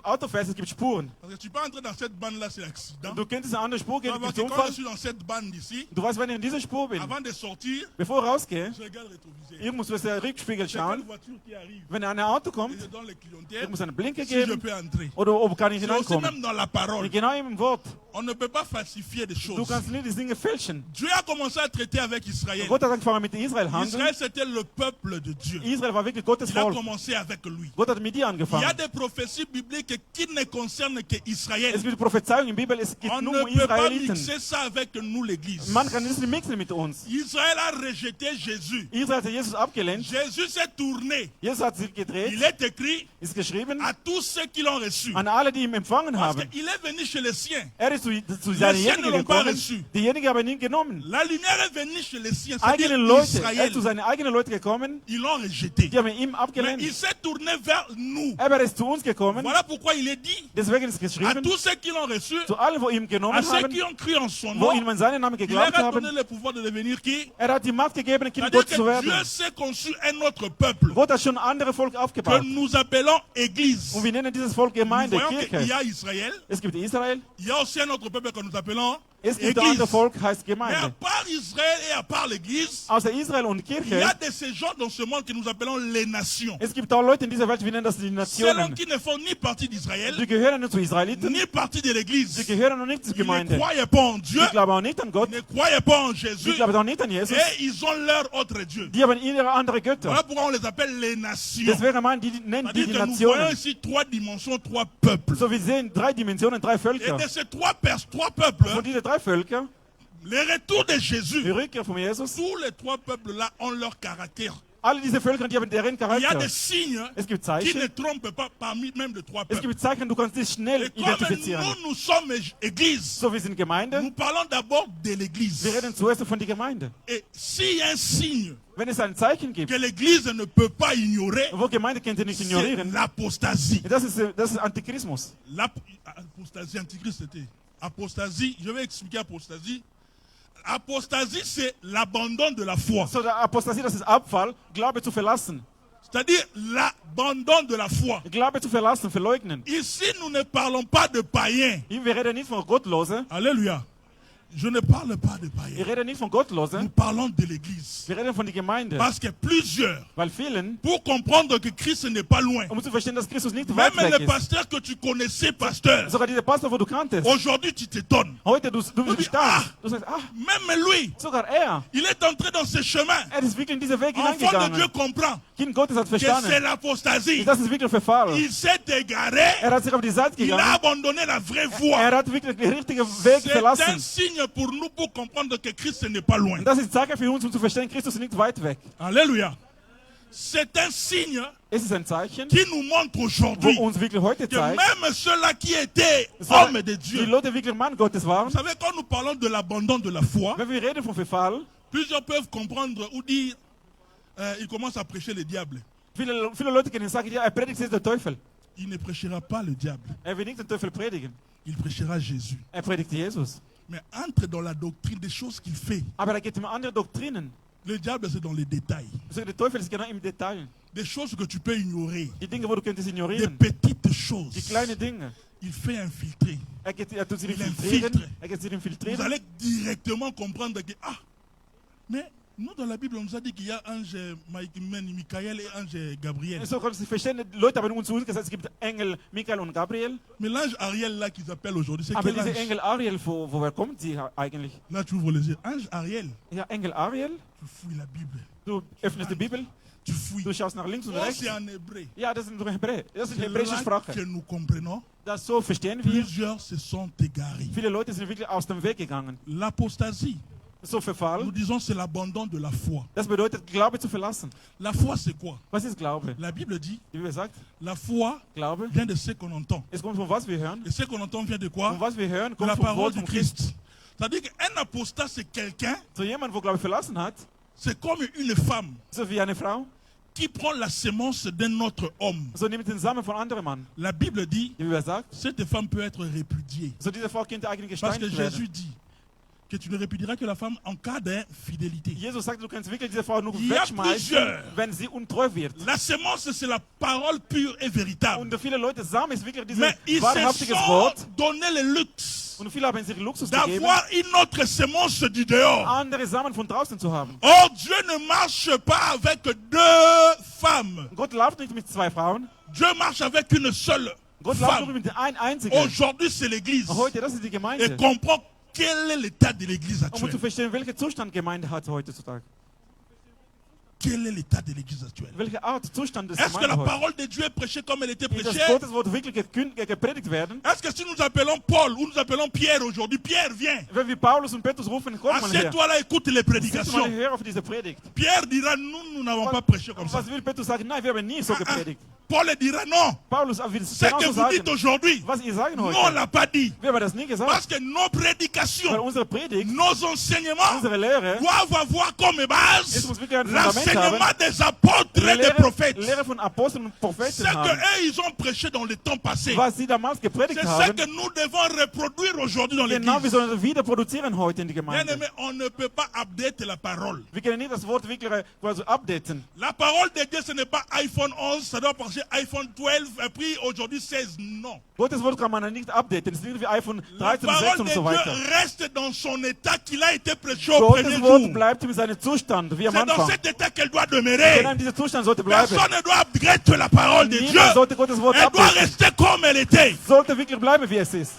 Auto fährst, es gibt Spuren. Parce que tu peux entrer dans cette bande-là, c'est l'accident. Du könntest eine andere Spur gehen, Parce es que gibt quand je Unfall. suis dans cette bande ici, Du weißt, wenn ich in dieser Spur bin, avant de sortir, bevor ich rausgehe, je regarde le rétroviseur. ich muss durch den Rückspiegel C'est quelle schauen. voiture qui arrive. Wenn ein Auto Et kommt, je donne le ich clientèle muss eine Blinke si je geben peux entrer. oder ob kann ich C'est aussi hineinkommen. même dans la parole. Genau im Wort. On ne peut pas falsifier des Du choses. kannst nicht die Dinge fälschen. Dieu a commencé à traiter avec Israël. Gott hat angefangen mit Israel handeln. Israël, c'était le peuple de Dieu. Israel war wirklich Gottes Il a Volk. commencé avec lui. Gott hat mit dir Il y a angefangen. des prophéties bibliques qui ne concernent que Israël. Es gibt Prophezeiungen in der Bibel, es geht On nur um ne peut pas Israeliten. mixer ça avec nous, l'Église. Man kann nicht mixen mit uns. Israël a rejeté Jésus. Israel hat Jesus abgelehnt. Jésus s'est tourné. Jesus hat sich gedreht, Il est écrit ist geschrieben, à tous ceux qui l'ont reçu. an alle, die ihn empfangen Parce haben. qu'il est venu chez les siens. Er ist zu siens ne seinen l'ont pas gekommen. reçu. Diejenigen haben ihn genommen. La lumière est venue chez les siens. C'est-à-dire Eigene Leute, er Israël. ist zu seinen eigenen Leuten gekommen. Ils l'ont rejeté. Die haben ihn Mais abgelehnt. il s'est tourné vers nous. Aber er ist zu uns gekommen. Voilà pourquoi il est dit Deswegen ist à geschrieben, tous ceux qui l'ont reçu, zu allen, wo ihn à genommen ceux haben, qui ont cru en son wo nom, ihm an seinen Namen il leur geglaubt a donné haben. le pouvoir de devenir qui? Er hat die Macht gegeben, Kind C'est-à-dire Gottes zu que werden. Dieu s'est conçu un autre peuple Gott hat schon andere Volk que aufgebaut. nous appelons Église. Und wir nennen dieses Volk Nous Gemeinde, voyons qu'il y Kirche. a Israël, Es gibt Israel, il y a aussi un autre peuple que nous appelons es gibt ein Église. anderes Volk, heißt Mais à Gemeinde. part Israël et à part l'Église, Außer Israel und il y a Kirche, de ces gens dans ce monde que nous appelons les nations. es gibt auch Leute in dieser Welt, wir nennen das die Ceux-là Nationen. qui ne font ni partie d'Israël, Die gehören nicht zu Israeliten, ni partie de die l'Église. gehören noch nicht zur Ils ne Gemeinde. croyaient pas en Dieu, Die glauben auch nicht an Gott, ne croyaient pas en die Jésus, glauben auch nicht an Jesus. et ils ont leur autre Dieu. Die haben ihre andere Götter. Voilà pourquoi on les appelle les nations. Deswegen meinen die nennen die C'est-à-dire que nous voyons Nationen. ici trois dimensions, trois peuples. So, wir sehen 3 Dimensionen, 3 Et Völker. de ces trois peuples, Von diesen 3 Völkern, le retour de Jésus, die Rückkehr von Jesus, tous les trois peuples-là ont leur caractère Alle diese Völker, die haben deren Il y a Charakter. des signes Es gibt qui ne Zeichen. trompent pas parmi même les trois Es peuples. gibt Zeichen, du kannst dich schnell Et comme identifizieren. nous sommes église, So, wir sind Gemeinde. nous parlons d'abord de l'église. Wir reden zuerst von der Gemeinde. Et s'il y a un signe Wenn es ein Zeichen gibt, que l'église ne peut pas ignorer, wo Gemeinde könnt ihr nicht c'est ignorieren, l'apostasie. das ist Antichrismus. L'apostasie, antichrist c'était. Apostasie, je vais expliquer apostasie. Apostasie, c'est l'abandon de la foi. So, der Apostasie, das ist Abfall, Glaube zu verlassen. C'est-à-dire l'abandon de la foi. Glaube zu verlassen, verleugnen. Ici, nous ne parlons pas de païens. Hier, wir reden nicht von Gottlosen. Alléluia. Je ne parle pas de Wir païens. reden nicht von Nous Gottlosen. parlons de l'église. Wir reden von der Gemeinde. Parce que plusieurs, Weil vielen, pour comprendre que Christ n'est pas loin, um zu verstehen, dass Christus nicht weit même weg les ist. pasteurs que tu connaissais, pasteur, Sogar dieser Pastor, wo du kanntest. aujourd'hui tu t'étonnes. Heute, du bist gestarrt. Du sagst, Même lui, sogar er. il est entré dans ce chemin. Ist wirklich in diesen Weg Enfant de Dieu hineingegangen. comprend Kind Gottes hat que c'est verstanden. l'apostasie. Das ist wirklich Verfall. Il s'est égaré, Er hat sich auf die Seite il a gegangen. abandonné la vraie voie. Er hat wirklich den richtigen Weg C'est un verlassen. signe pour nous pour comprendre que Christ n'est pas loin. Und das ist Zeichen für uns, um zu verstehen, Christus ist nicht weit weg. Alléluia. C'est un signe Es ist ein Zeichen, qui nous montre wo aujourd'hui uns wirklich heute que zeigt, même ceux-là qui étaient so, hommes de die Dieu, Leute wirklich Mann Gottes waren. vous savez, quand nous parlons de l'abandon de la foi, Wenn wir reden von Verfall, plusieurs peuvent comprendre ou dire, il commence à prêcher le diable. viele Leute können sagen, ja, er predigt jetzt der Teufel. Il ne prêchera pas le diable, Er will nicht den Teufel predigen. il prêchera Jésus. Er predigt Jesus. Mais entre dans la doctrine des choses qu'il fait. Aber da geht es um andere Doktrinen. Le diable, c'est dans les détails. Also der Teufel ist genau im Detail. Des choses que tu peux ignorer. Die Dinge, wo du könntest Des ignorieren. petites choses. Die kleinen Dinge. Il fait infiltrer. Er tut sie Il infiltrieren. infiltre. Er geht sie Vous infiltrieren. allez directement comprendre que, mais nous dans la Bible, on nous a dit qu'il y a ange Michael et ange Gabriel. So kannst du verstehen, Leute haben uns gesagt, es gibt Engel Michael und Gabriel. Mais l'ange Ariel là qu'ils appellent aujourd'hui, c'est Aber quel diese ange? Engel Ariel, woher kommt sie eigentlich? Là tu ouvres les yeux. Ange Ariel, Ja, Engel Ariel. tu fouilles la Bible. Du öffnest die Bibel, Tu fouilles. du schaust nach links und Oh, rechts. c'est en hébreu. Ja, das ist in Hebräer. Das ist C'est hebräische là Sprache. que nous comprenons. Das so verstehen wir. Plusieurs se sont égarés. Viele Leute sind wirklich aus dem Weg gegangen. L'apostasie, So Verfall. nous disons c'est l'abandon de la foi. Das bedeutet, Glaube zu verlassen. La foi c'est quoi? Was ist Glaube? La Bible dit, Die Bibel sagt, la foi Glaube, vient de ce qu'on entend. es kommt von was wir hören. Et ce qu'on entend vient de quoi? Von was wir hören, De kommt la vom parole Wort du von Christ. Christ. C'est-à-dire qu'un apostat c'est quelqu'un, So jemand, wo Glaube verlassen hat, c'est comme une femme so wie eine Frau, qui prend la sémence d'un autre homme. so nimmt den Samen von anderem Mann. La Bible dit, Die Bibel sagt, cette femme peut être répudiée. so diese Frau könnte eigentlich Parce que gesteinigt Jésus werden. dit que tu ne répudieras que la femme en cas d'infidélité. Jesus sagt, du kannst wirklich diese Frau nur Il y a wegschmeißen, plusieurs. wenn sie untreu wird. La sémence c'est la parole pure et véritable. Und viele Leute, Samen ist wirklich dieses Mais ils se wahrhaftiges sont Wort. donné le luxe Und viele haben sich Luxus gegeben, d'avoir une autre sémence du dehors. andere Samen von draußen zu haben. Or, Dieu ne marche pas avec deux femmes. Gott läuft nicht mit zwei Frauen. Dieu marche avec une seule Gott läuft nur femme. mit ein einzigen. Aujourd'hui, c'est l'église. Heute, das ist die Et Gemeinde. comprends quel est l'état de l'église Um zu actuelle. verstehen, welchen Zustand Gemeinde hat heutzutage. Quel est l'état de l'église actuelle? Welche Art Zustand ist Est-ce que la Gemeinde heute? parole de Dieu est prêchée comme elle était Das prêchée? Gottes Wort wirklich gepredigt werden. Est-ce que si nous appelons Paul ou nous appelons Pierre aujourd'hui, Pierre vient, Wenn wir Paulus und Petrus rufen, komm mal her. assieds-toi là, écoute les Sitz mal prédications. her auf diese Predigt. Pierre dira, nous n'avons pas prêché comme ça. Was will Petrus sagen? Nein, wir haben nie so gepredigt. Paul dira, non. Paulus wird es Ce que genauso vous dites sagen. aujourd'hui, Was ihr sagen nous on heute. l'a pas dit. Wir haben das nie Parce gesagt. que nos Weil prédications, unsere Predigt, nos enseignements unsere Lehre, doivent avoir comme es base muss wirklich ein Fundament l'enseignement haben. des apôtres et des prophètes. Lehre von Aposteln und Ce Propheten que haben. eux, ils ont prêché dans le temps passé. Was sie damals gepredigt C'est ce haben, que nous devons reproduire aujourd'hui dans genau wir l'église. sollen wieder produzieren heute in die Bien Gemeinde. aimé, on ne peut pas update la parole. Wir können nicht das Wort wirklich quasi updaten. La parole de Dieu, ce n'est pas iPhone 11, ça doit passer iPhone 12, et puis aujourd'hui 16. Non. Gottes Wort kann man nicht updaten. Es ist nicht wie iPhone La 13, parole 16 de und so weiter. Dieu reste dans son état qu'il a été prêché au premier Gottes Wort jour. bleibt in seinem Zustand, wie am C'est dans Anfang. cet état qu'elle doit demeurer. Genau in diesem Zustand sollte bleiben. Personne ne doit upgrade la parole de Dieu. Niemand sollte Gottes Wort Elle doit updaten. rester comme elle était. Sollte wirklich bleiben, wie es ist.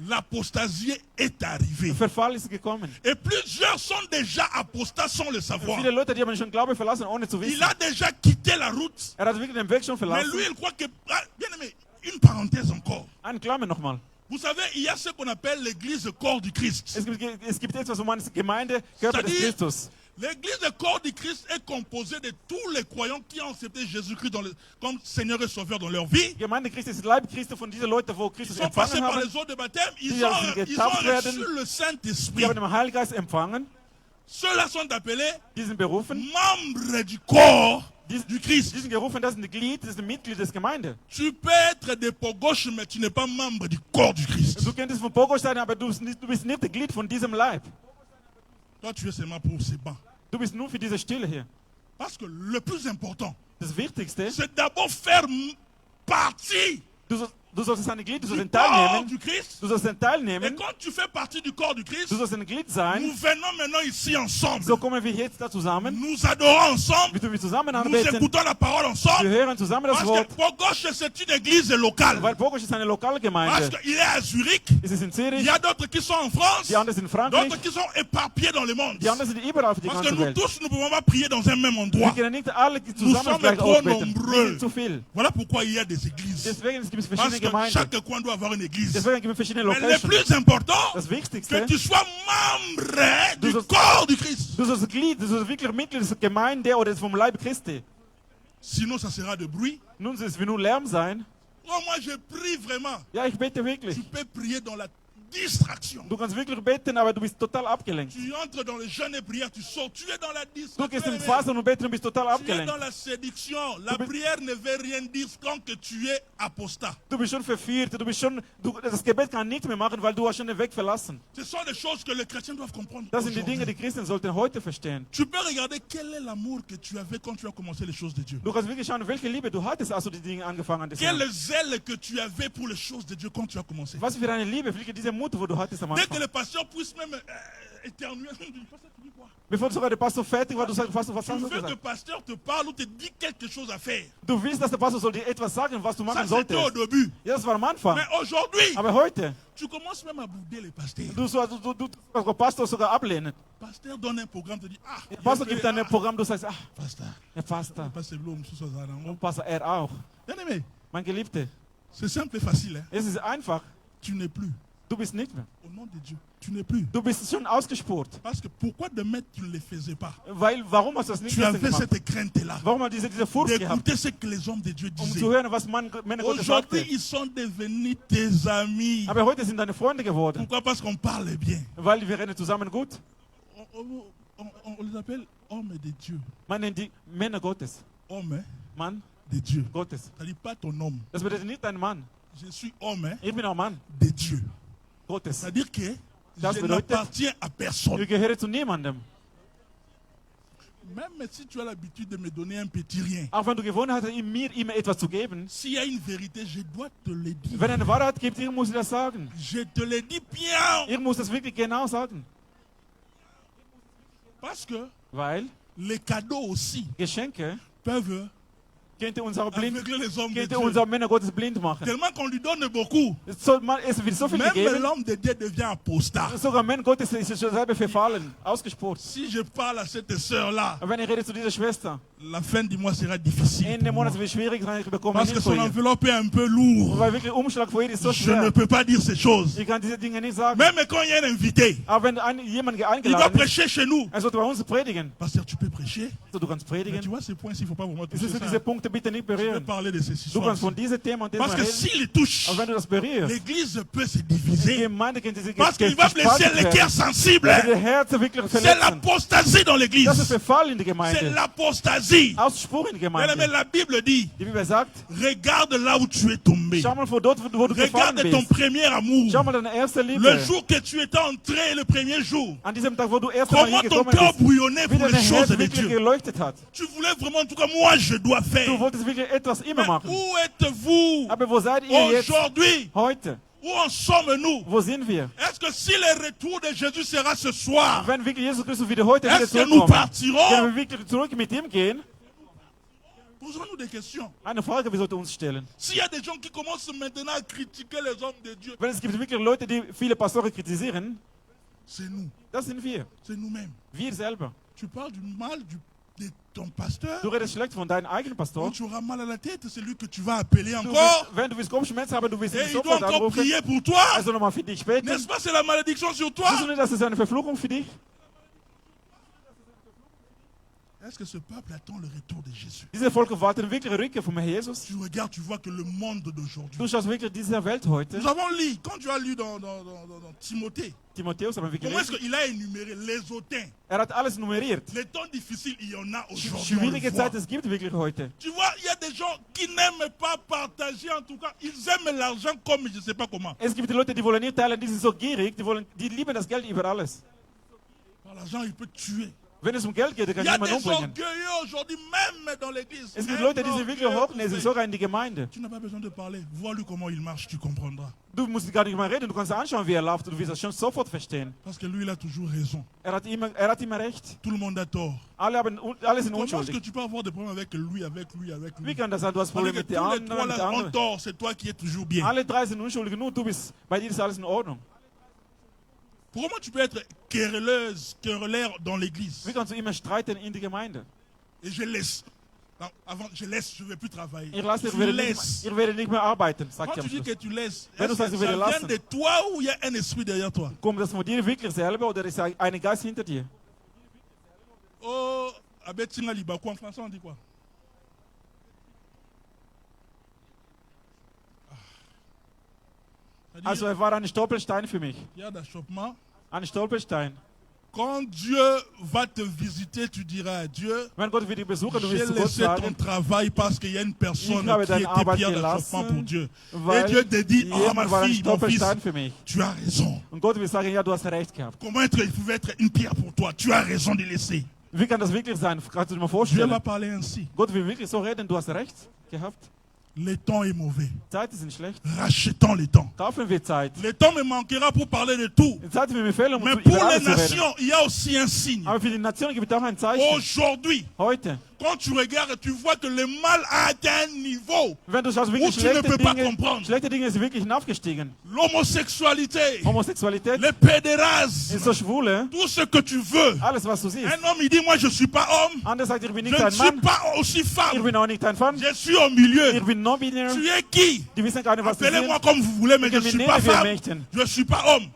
L'apostasie est arrivée. Der Verfall ist gekommen. Et plusieurs sont déjà apostats sans le savoir. Viele Leute, die haben schon Glaube verlassen, ohne zu Il wissen. a déjà quitté la route. Er hat wirklich den Weg schon Mais verlassen. lui, il croit que... Ah, bien aimé, une parenthèse encore. Eine Klammer nochmal. Vous savez, il y a ce qu'on appelle l'église corps du Christ. Es gibt etwas, wo man Gemeinde, Körper des C'est-à-dire, Christus. L'église, le corps du Christ, est composée de tous les croyants qui ont accepté Jésus-Christ comme Seigneur et Sauveur dans leur vie. Gemeinde Christi ist das Leib Christi von diesen Leuten, wo Christus Ils sont passés empfangen par haben. les eaux de baptême. Ils Die ont getauft reçu le Die Saint-Esprit. haben den Heiligen Geist empfangen. Ceux-là sont appelés Die sind berufen. membres du corps du Christ. Die sind gerufen, das sind die Glied, das sind Mitglied des Gemeinde. Tu peux être de peau gauche, mais tu n'es pas membre du corps du Christ. Du könntest von Pogo sein, aber du bist nicht der Glied von diesem Leib. Toi, tu es seulement pour ces bancs. Du bist nur für diese Stille hier. Parce que le plus important, Das Wichtigste, c'est d'abord faire partie du sollst ein Glied, du sollst du den corps teilnehmen. du Christ. Du sollst den Et teilnehmen. quand tu fais partie du corps du Christ, Du sollst ein Glied sein. nous venons maintenant ici ensemble. So kommen wir jetzt da zusammen. Nous adorons ensemble. Wir Nous zusammenarbeiten. écoutons la parole Wir ensemble. hören zusammen das Parce Wort. que Pogos, c'est une église locale. Weil Pogo ist eine Parce Lokalgemeinde. qu'il est à Zurich. Es ist in Il Zürich. y a d'autres qui sont en France. Die anderen sind in Frankreich. D'autres qui sont éparpillés dans le monde. Die anderen sind überall auf die Parce que ganze nous Welt. tous, nous ne pouvons pas prier dans un même Wir endroit. können nicht alle sommes zusammen gleich trop aufbeten. nombreux. Wir sind zu viel. Voilà pourquoi il y a des églises. Deswegen gibt es Parce verschiedene que Gemeinden. chaque coin doit avoir une église. Deswegen gibt es verschiedene Mais le Locations. plus important, Das que Wichtigste, tu sois membre du Du sollst- corps du Christ. du sollst Glied, du sollst wirklich Mitglied der Gemeinde oder vom Leib Christi. Sinon, ça sera de bruit. Nun soll es wie nur Lärm sein. Oh, moi, je prie vraiment. Ja, ich bete wirklich. Tu peux prier dans la distraction. Du kannst wirklich beten, aber du bist total abgelenkt. Tu entres dans le jeûne et prière, tu sors. Tu es dans la Du distraction. gehst im Fasten und beten und bist total Tu es abgelenkt. dans la séduction. La Du bist- prière ne veut rien dire quand que tu es apostat. Du bist schon verführt, das Gebet kann nichts mehr machen, weil du hast schon den Weg verlassen. Ce sont des choses que les chrétiens doivent comprendre. Das sind die Dinge, aujourd'hui. die Christen sollten heute verstehen. Tu peux regarder quel est l'amour que tu avais quand tu as commencé les choses de Dieu. Du kannst wirklich schauen, welche Liebe du hattest, als du die Dinge angefangen hast. Quel zèle que tu avais pour les choses de Dieu quand tu as commencé. Was für eine Liebe, welche diese Mut, wo du hattest am Dès que Anfang. le pasteur puisse même éternuer, tu dis, pasteur, tu dis quoi? Bevor sogar der Pastor fertig war, du sagst, was Tu hast du veux que le gesagt? pasteur te parle ou te dit quelque chose à faire. Du willst, dass der Pastor soll dir etwas sagen, was du Ça, machen c'était au solltest. début. Ja, das war am Anfang. Mais aujourd'hui, Aber heute, tu commences même à bouder les pasteurs. du der Pastor sogar ablehnen. Le pasteur donne un programme, te dit, ah, Der Pastor gibt dir ein Programm, du sagst, ach, pasteur, der Pastor, pasteur Blum, sous ça, là. und Pastor, er auch. Bien aimé, Mein Geliebter, c'est simple et facile. Hein. es ist einfach. Tu n'es plus. Du bist nicht mehr. Au nom de Dieu, tu n'es plus. Du bist schon ausgespurt. Parce que pourquoi demain tu ne le faisais pas? Warum hast du das nicht Tu avais gemacht? cette crainte-là. Warum hast du diese Furcht gehabt? D'écouter ce que les hommes de Dieu Um disaient. zu hören, was Männer Gottes Aujourd'hui, sagten. ils sont devenus tes amis. Aber heute sind deine Freunde geworden. Pourquoi? Parce qu'on parle bien. Weil wir reden zusammen gut. On les appelle hommes de Dieu. Man nennt die Männer Gottes. Hommes Mann de Dieu. Gottes. Ça dit pas ton homme. Das bedeutet nicht dein Mann. Je suis homme Ich bin auch Mann de Dieu. Gottes. C'est-à-dire que Das je bedeutet- n'appartiens à personne. Ich gehöre zu niemandem. Même si tu as l'habitude de me donner un petit rien, Auch wenn du gewohnt hast, mir immer etwas zu geben. s'il y a une vérité, je dois te le dire. Wenn eine Wahrheit gibt, ich muss das sagen. Je te le dis bien. Ich muss das wirklich genau sagen. Parce que Weil les cadeaux aussi Geschenke peuvent könnte uns auch aveugler les hommes de könnte Dieu. uns auch Männer Gottes blind machen. Tellement qu'on lui donne beaucoup. Es wird so viel Même gegeben. l'homme de Dieu devient apostat. Sogar Männer Gottes ist schon selber verfallen, ausgespurt. Si je parle à cette sœur-là, Aber wenn ich rede zu dieser Schwester, la fin du mois sera difficile. Ende pour moi. Monats wird schwierig sein, ich bekomme Parce que nichts son von ihr. enveloppe est un peu lourd. Weil wirklich Umschlag für ihr ist so Je ne schwer. peux pas dire ces choses. Ich kann diese Dinge nicht sagen. Même quand il y a un invité, Aber wenn jemand il doit eingeladen ist, prêcher chez nous. er sollte bei uns predigen. Pasteur, tu peux prêcher. So, du kannst Mais predigen. tu vois, ces points-ci, il ne faut pas vraiment Das toucher sind ça. diese Punkte bitte nicht Je vais berühren. parler de ces Du histoires. kannst von diesem Thema und diesem Parce que reden. s'il les touche, Aber wenn du das berührst, l'église peut se die diviser. Gemeinde könnte sich Parce qu'il va blesser les cœurs sensibles. Die Herzen wirklich C'est verletzen. l'apostasie dans Das ist l'église. Verfall in der C'est Gemeinde. l'apostasie. Ausspruch in der Mais Gemeinde. la Bible dit, Die Bibel sagt, regarde là où tu es tombé. schau mal von dort, wo du gefallen Regarde ton bist. premier amour. Schau mal deine erste Le Liebe. jour que tu étais entré, le premier jour. An diesem Tag, wo du erst einmal Comment ton hingekommen cœur bist, bouillonnait wie pour dein les choses Herz de wirklich Dieu. geleuchtet hat. Tu voulais vraiment, en tout cas, moi, je dois Du faire. wolltest wirklich etwas immer Mais machen. où êtes-vous Aber wo seid ihr jetzt? aujourd'hui? Heute. Où en sommes-nous? Wo sind wir? Est-ce que si le retour de Jésus sera ce soir, Wenn wirklich Jesus Christus wieder heute wieder est-ce que nous zurückkommt, partirons? können wir wirklich zurück mit ihm gehen? Posons-nous des questions. Eine Frage, wir sollten uns stellen. S'il y a des gens qui commencent maintenant à critiquer les hommes de Dieu, Wenn es gibt wirklich Leute, die viele Pastoren kritisieren, c'est nous, das sind wir. c'est nous-mêmes. Wir selber. Tu parles du mal de ton pasteur, Du redest schlecht von deinem eigenen Pastor. quand tu auras mal à la tête, c'est lui que tu vas appeler Du encore. wenn du willst Kopfschmerzen haben, du willst ihn Et il doit sofort encore anrufen. prier pour toi. Also nochmal für dich beten. N'est-ce pas, c'est la malédiction sur toi. Siehst du nicht, das ist eine Verfluchung für dich? Est-ce que ce peuple attend le retour de Jésus? Diese Volke warten wirklich Rückkehr von Jesus. Tu regardes, tu vois que le monde d'aujourd'hui. Du schaust wirklich diese Welt heute. Nous avons lu, quand tu as lu dans Timothée, Timotheus haben wir comment est-ce gelesen. qu'il a énuméré les hautains? Hat alles nummeriert. Les temps difficiles, il y en a aujourd'hui. Schwierige Zeit, es gibt wirklich heute. Tu vois, il y a des gens qui n'aiment pas partager, en tout cas, ils aiment l'argent comme je ne sais pas comment. Es gibt Leute, die wollen nicht teilen, die sind so gierig, die lieben das Geld über alles. Par l'argent, il peut tuer. Wenn es Geld geht, dann Il y a kann des jemand umbringen. orgueilleux aujourd'hui, même dans l'église. Es gibt Leute, die sind wirklich hochnäsig, sogar in die Gemeinde. Tu n'as pas besoin de parler. Vois-lui comment il marche, tu comprendras. Du musst gar nicht mal reden, du kannst anschauen, wie läuft und du wirst das schon sofort verstehen. Parce que lui, il a toujours raison. Hat immer recht. Tout le monde a tort. Alle sind Comment est-ce que unschuldig. tu peux avoir des problèmes avec lui, avec lui, avec lui? Wie kann das sein, du hast Parce Probleme que mit den tous les trois anderen, mit là ont anderen? tort, c'est toi qui es toujours bien. Alle drei sind unschuldig, nur du bist, bei dir ist alles in Ordnung. Comment tu peux être querelleur dans l'église? Wie kannst du immer streiten in die Gemeinde? Et je laisse. Non, avant, je laisse, je ne vais plus travailler. Ich lasse, Tu laisses. ich werde nicht mehr arbeiten, sagt Quand er am tu dis Schluss. que tu laisses, Wenn du est-ce sagst, que ich werde ça vient lassen. de toi ou il y a un esprit derrière toi? Kommt das von dir wirklich selber oder ist ein Geist hinter dir? Oh, Abetinga Libakou, en français on dit quoi? Also war ein Stolperstein für mich. Il y a d'achoppement. Ein Stolperstein. Quand Dieu va te visiter, tu diras à Dieu, Wenn Gott wird dich besuchen, du j'ai wirst zu Gott laissé ton sagen, travail parce qu'il y a une personne Ich habe qui deine était Arbeit pierre d'achoppement gelassen, pour Dieu. Et weil Dieu te dit, oh ma jemand war ein fille, mon fils, Stolperstein für mich. tu as raison. Und Gott wird sagen, ja, du hast recht gehabt. Comment il pouvait être une pierre pour toi? Tu as raison de laisser. Wie kann das wirklich sein? Kannst du dir mal Dieu vorstellen? va parler ainsi. Gott will wirklich so reden, du hast recht gehabt. Le temps est mauvais. Zeiten sind schlecht. Rachetons le temps. Kaufen wir Zeit. Le temps me manquera pour parler de tout. Die Zeit wird mir fehlen, um Mais über pour les alles zu reden. nations, il y a aussi un signe. Aber für die Nationen gibt es auch ein Zeichen. Aujourd'hui, Heute. quand tu regardes, tu vois que le mal a atteint un niveau. Wenn du schaust, Où wirklich tu ne peux pas comprendre. schlechte Dinge sind wirklich hinaufgestiegen. L'homosexualité, Homosexualität, le pédérasme, ist so Schwule, tout ce que tu veux. alles was du siehst. Un homme, il dit, moi je ne suis pas homme, Anders sagt, ich bin je nicht ne ein suis Mann, pas aussi ich femme, bin auch nicht ein Mann, je suis au milieu. ich bin non-binär. Tu es qui? Die wissen gar nicht, was sie Appelez-moi sind. comme vous voulez, mais je ne Ich suis bin pas nicht wie ein femme, Mädchen. je ne suis pas homme.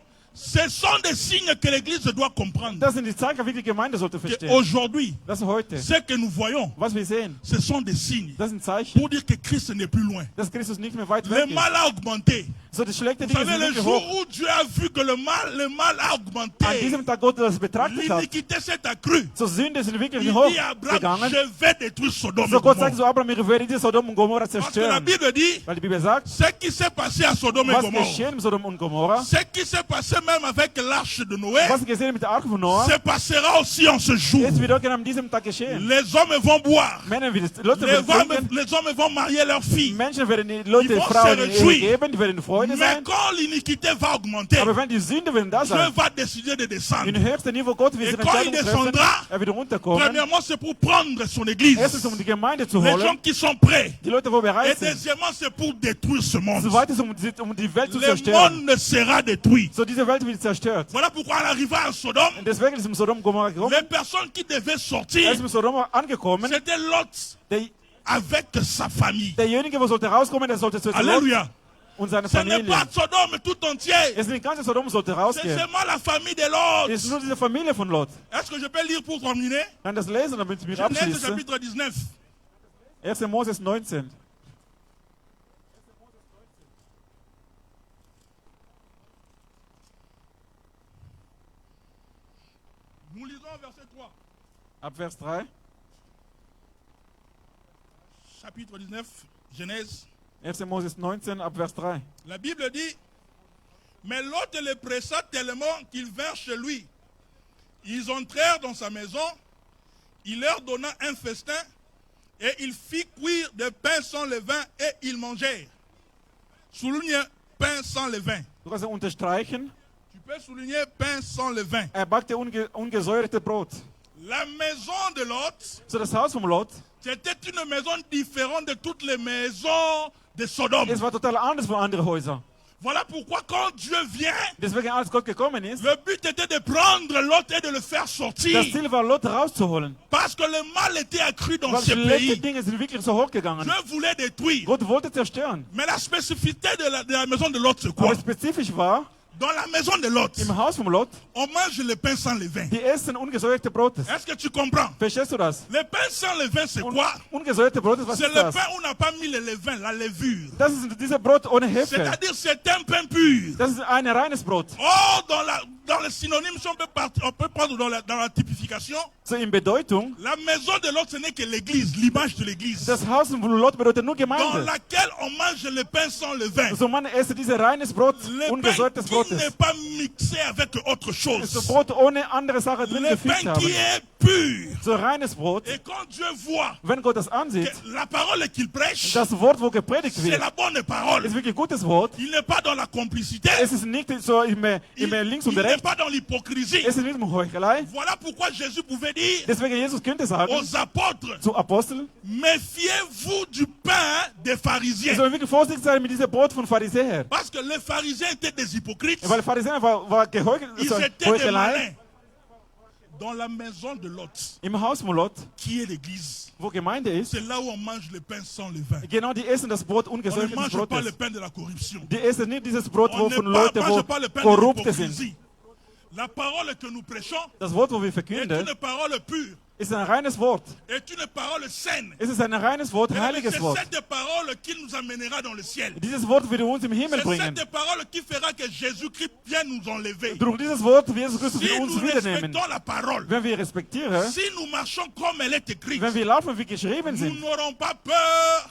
Ce sont des signes que l'Église doit comprendre. Das sind die Zeichen, wie die Gemeinde sollte verstehen. Aujourd'hui, Das ist heute. ce que nous voyons, Was wir sehen, ce sont des signes das sind Zeichen, pour dire que Christ n'est plus loin. dass Christus nicht mehr weit Le weg ist. mal a augmenté. So, die schlechte Vous Dinge savez, sind le wirklich jour hoch. où Dieu a vu que le mal a An augmenté, diesem Tag Gott das betrachtet hat, l'iniquité s'est accrue. so Sünde sind wirklich Il hoch dit à Abraham, gegangen. je vais détruire Sodome et So Gott sagt Gomorrhe. so, Abraham, ich werde die Sodom und Gomorra Parce que la zerstören. Bible dit, Weil die Bibel sagt, ce qui s'est passé à Sodome et was Gomorrhe, geschehen mit Sodom und Gomorra, ce qui s'est passé même avec l'arche de Noé, was gesehen mit der Arche von Noah, se passera aussi en ce jour. jetzt wird auch an diesem Tag geschehen. Les hommes vont boire. Männer werden, Leute Les werden trinken, hommes vont marier leurs filles. Menschen werden die Leute, Die vont Frauen se in Ehe réjouir. geben, die werden in Freude Mais sein. quand l'iniquité va augmenter, Aber wenn die Sünde werden da Dieu sein, va décider de descendre. im höchsten Niveau Gott wird Et seine quand il Entscheidung treffen, descendra, wird runterkommen. premièrement, c'est pour prendre son église. Erstens, um die Gemeinde zu Les gens holen, qui sont prêts. die Leute, wo Et bereit sind. deuxièmement, c'est pour détruire ce monde. Zweites, um die Welt zu Le zerstören. monde sera détruit. So, diese Welt wird zerstört. Voilà pourquoi à l'arrivée à Sodome, Und deswegen ist im Sodom und Gomorra gekommen. les personnes qui devaient sortir, Ist im Sodom angekommen. c'était Lot avec sa famille. Derjenige, der sollte rauskommen, der sollte zu Lot Alléluia. und seine Ce n'est Familie. pas Sodome tout entier. Es ist nicht ganz Sodom, sollte C'est rausgehen. seulement la famille de Es ist Lot. nur diese Familie von Lot. Est-ce que je peux lire pour terminer? Kann das lesen, damit ich mich Genèse abschließe? chapitre 19. 1. Moses 19. Nous lisons verset 3. Ab Vers 3. Chapitre 19, Genèse. 1. Moses 19, ab Vers 3. La Bible dit, mais Lot les pressa tellement qu'ils vinrent chez lui. Ils entrèrent dans sa maison, il leur donna un festin, et il fit cuire des pains sans levain, et ils mangèrent. Souligne pain sans levain. Du kannst unterstreichen. Tu peux souligner pain sans levain. Backte ungesäuerte Brot. La maison de Lot, So, das Haus vom Lot, c'était une maison différente de toutes les maisons de Sodome. es war total anders von anderen Häusern. Voilà pourquoi quand Dieu vient, Deswegen, als Gott gekommen ist, le but était de prendre Lot et de le faire sortir. das Ziel war, Lot rauszuholen. Parce que le mal était accru dans Weil ce schlechte pays. Dinge sind wirklich so hochgegangen. Dieu voulait détruire. Gott wollte zerstören. Mais la spécificité de la maison de Lot, c'est quoi? Aber spezifisch war, Dans la maison de Lot, Im Haus vom Lot, on mange le pain sans levain. die essen ungesäuerte Brote. Est-ce que tu comprends? Verstehst du das? Le pain sans levain, c'est quoi? Ungesäuerte Brote, was C'est ist le das? pain où on n'a pas mis le levain, la levure. Das ist dieses Brot ohne Hefe. C'est-à-dire c'est un pain pur. Das ist ein reines Brot. Oh, dans le synonyme, si on peut prendre dans la typification, So in Bedeutung, la maison de Lot, ce n'est que l'église, l'image de l'église, das Haus von Lot bedeutet nur dans Gemeinde. laquelle on mange le pain sans levain. So man esse dieses reines Brot, Le pain ungesäuertes qui Brotes. n'est pas mixé avec autre chose. So Brot ohne andere Sache drin Le gefügt pain haben. qui est pur. So reines Brot. Et quand Dieu voit Wenn Gott das que ansieht, la parole qu'il prêche, das Wort, wo gepredigt c'est wird, la bonne parole. ist wirklich gutes Wort. Il n'est pas dans la complicité. Es ist nicht so im Il links und n'est rechts. pas dans l'hypocrisie. Es ist nicht um Heuchelei. Voilà pourquoi Jésus pouvait dire Deswegen Jesus könnte sagen aux apôtres, zu Aposteln, méfiez-vous du pain des wir pharisiens. sollen wirklich vorsichtig sein mit diesem Brot von Pharisäern. Parce que les pharisiens étaient des hypocrites. Weil Pharisäer war Ils étaient des Heuchelei. malins. Dans la maison de Lot, Im Haus von Lot, qui est l'église, wo Gemeinde ist, c'est là où on mange le pain sans levain. genau, die essen das Brot On ne ungesäuertes mange pas Brotes. le pain de la corruption. Die essen nicht dieses Brot, On wo ne von Leuten, mange wo pas le pain de Korrupte sind. l'hypocrisie. La parole que nous prêchons Das Wort, wo wir est verkünden, une parole pure, ist ein reines Wort. est une parole saine. Es ist ein reines Wort, Mais heiliges c'est Wort. cette parole qui nous amènera dans le ciel. Dieses Wort wird uns im Himmel C'est bringen. cette parole qui fera que Jésus-Christ vienne nous enlever. Durch dieses Wort wird Jesus Christus Si uns nous wiedernehmen. respectons la parole, Wenn wir respektieren, si nous marchons comme elle est écrite, wenn wir laufen, wie geschrieben nous sind, n'aurons pas peur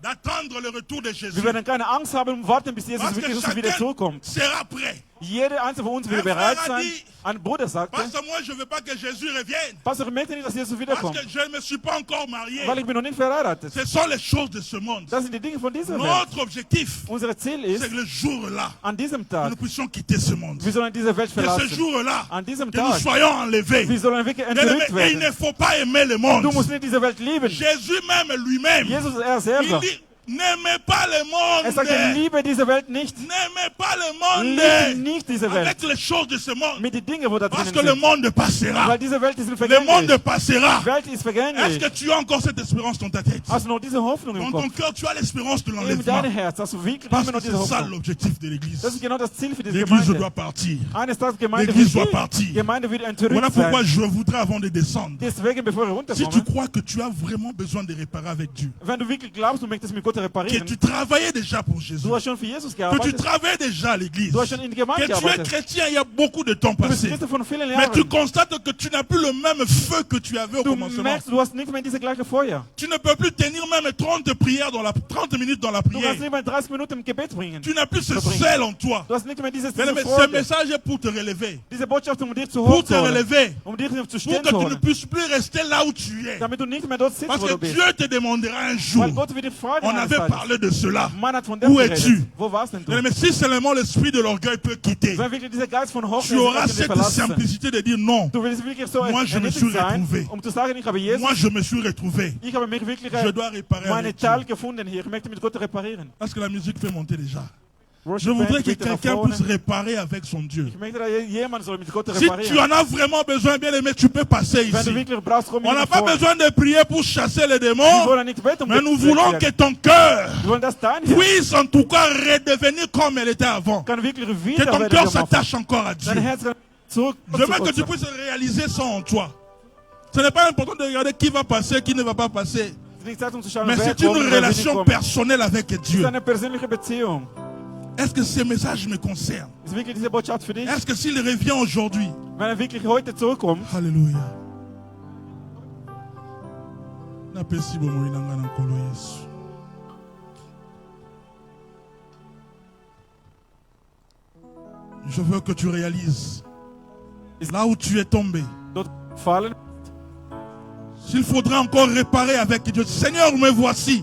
d'attendre le retour de Jésus. wir werden keine Angst haben und warten, bis Jesus Parce que wirklich wieder chacun zurückkommt. sera prêt. Jeder einzelne von uns will Ein bereit Frère a sein. dit, Ein Bruder sagte, Parce que moi, je ne veux pas que Jésus revienne. Pastor, ich möchte nicht, dass Jesus Parce wiederkommt, que je ne me suis pas encore marié. weil ich bin noch nicht verheiratet. Ce sont les choses de ce monde. Das sind die Dinge von dieser Welt. Notre objectif, Unser Ziel c'est ist, que le jour-là, an diesem que Tag, nous puissions quitter ce monde. wir sollen diese Welt Que ce verlassen. jour-là, An diesem que nous Tag, soyons enlevés. wir sollen wirklich Et entrückt il werden. ne faut pas aimer le monde. Du musst nicht diese Welt lieben. Jésus même lui-même, Jesus il selber, dit, n'aimez pas le monde. sagte, liebe diese Welt nicht. N'aimez pas le monde Liebe nicht diese Welt. avec les choses de ce monde. Mit den Dingen, wo da Parce drinnen que le sind. monde passera. Weil diese Welt ist Le vergänglich. monde passera. Die Welt ist Est-ce vergänglich. que tu as encore cette espérance dans ta tête? Hast du noch diese Hoffnung Dans im ton Kopf? cœur, tu as l'espérance de In l'enlèvement. deinem Herz hast du wirklich Parce immer que noch diese c'est ça Hoffnung. l'objectif de l'église. Das ist genau das Ziel für diese L'église doit Gemeinde. partir. Eines Tages Gemeinde L'église doit wird partir. Gemeinde wird Voilà entrückt pourquoi sein. je voudrais, avant de descendre, Deswegen, bevor wir si tu runterkommen, crois que tu as vraiment besoin de réparer avec Dieu, wenn du wirklich glaubst, du möchtest mit Gott que reparieren, tu travaillais déjà pour Jésus, du hast schon für Jesus que tu gearbeitet, travaillais déjà à l'église, du hast schon in die que Gemeinde tu es gearbeitet, chrétien il y a beaucoup de temps du bist passé, Christ von vielen mais tu Jahren. constates que tu n'as plus le même feu que tu avais au Du commencement. merkst, du hast nicht mehr diese gleiche Feuer. Tu ne peux plus tenir même 30 minutes dans la Du prière. kannst nicht mehr 30 Minuten im Gebet bringen. Tu n'as plus ce zèle en toi. Du hast nicht mehr diese Mais ce Freude. message est pour te relever, Diese Botschaft, um dir zu pour te hochzuholen, relever, um dich zu pour stehen que zu tu ne holen, puisses plus rester là où tu es. damit du nicht mehr dort sitzt, Parce wo que du bist. Dieu te demandera un jour. Weil Gott wird dich fragen, On eines avait Tages. parlé de cela. Man hat von dem Où geredet. es-tu? Wo warst denn du? Mais si seulement l'esprit de l'orgueil peut quitter, Wenn wirklich dieser Geist von tu Hochmut auras dich cette verlassen, simplicité de dire non. du willst wirklich so Moi, je me erniedrigt suis sein, retrouvé. um zu sagen, ich habe Jesus, Moi, je me suis retrouvé. ich habe mich wirklich Je dois réparer meine avec Dieu. Teil gefunden hier. Ich möchte mit Gott reparieren. Parce que la musique fait monter déjà. Je Worship voudrais Band que bitte nach quelqu'un vorne. puisse réparer avec son Dieu. Ich möchte, dass jemand soll mit Gott Si tu reparieren. en as vraiment besoin, bien aimé, tu peux passer Wenn du ici. wirklich brauchst, komm On n'a nach pas vorne. besoin de prier pour chasser les Wir démons, wollen nicht beten, um mais Gott nous zu voulons que erklären. ton cœur Wir wollen, dass dein Herz puisse en tout cas redevenir comme elle était avant. kann wirklich Que wieder ton werden, cœur wie am Anfang. s'attache encore à Dieu. Dein Herz kann zurück Je zu veux que Gott tu sein. puisses réaliser ça en toi. Ce n'est pas important de regarder qui va passer, qui ne va pas passer. Es ist nicht Zeit, um zu schauen, Mais wer c'est une kommt und wer nicht relation kommt. personnelle avec Es ist Dieu. eine persönliche Beziehung. Est-ce que ces messages me concernent? Ist wirklich diese Botschaft für dich? Est-ce que s'il revient aujourd'hui? Wenn er wirklich heute zurückkommt, Alléluia. Napesi bomoi nanga na nkolo Yesu. Je veux que tu réalises là où tu es tombé. dort fallen, S'il faudrait encore réparer avec Dieu, Seigneur, me voici.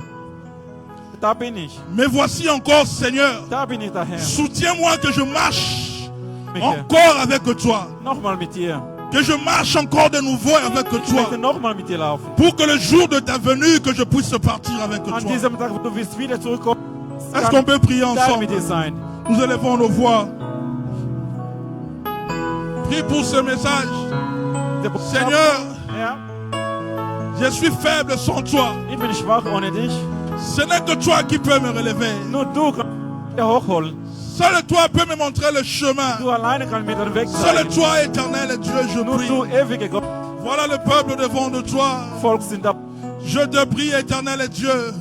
da bin ich. Me voici encore, Seigneur. Da bin ich daher. Soutiens-moi que je marche Michael, encore avec toi. nochmal mit dir. Que je marche encore de nouveau avec Ich toi. möchte nochmal mit dir laufen. Pour que le jour de ta venue, que je puisse partir avec An toi. diesem Tag, wo du wirst wieder zurückkommen, Est-ce qu'on peut prier da mit dir ensemble? sein. Nous élevons nos voix. Prie pour ce message. Der Botschaft, Seigneur, Herr, je suis faible sans toi. ich bin schwach ohne dich. Ce n'est que toi qui peux me relever. Nur du kannst mich hochholen. Seul toi peux me montrer le chemin. Seul toi, éternel Dieu, je prie. Voilà le peuple devant de toi. Je te prie, éternel Dieu.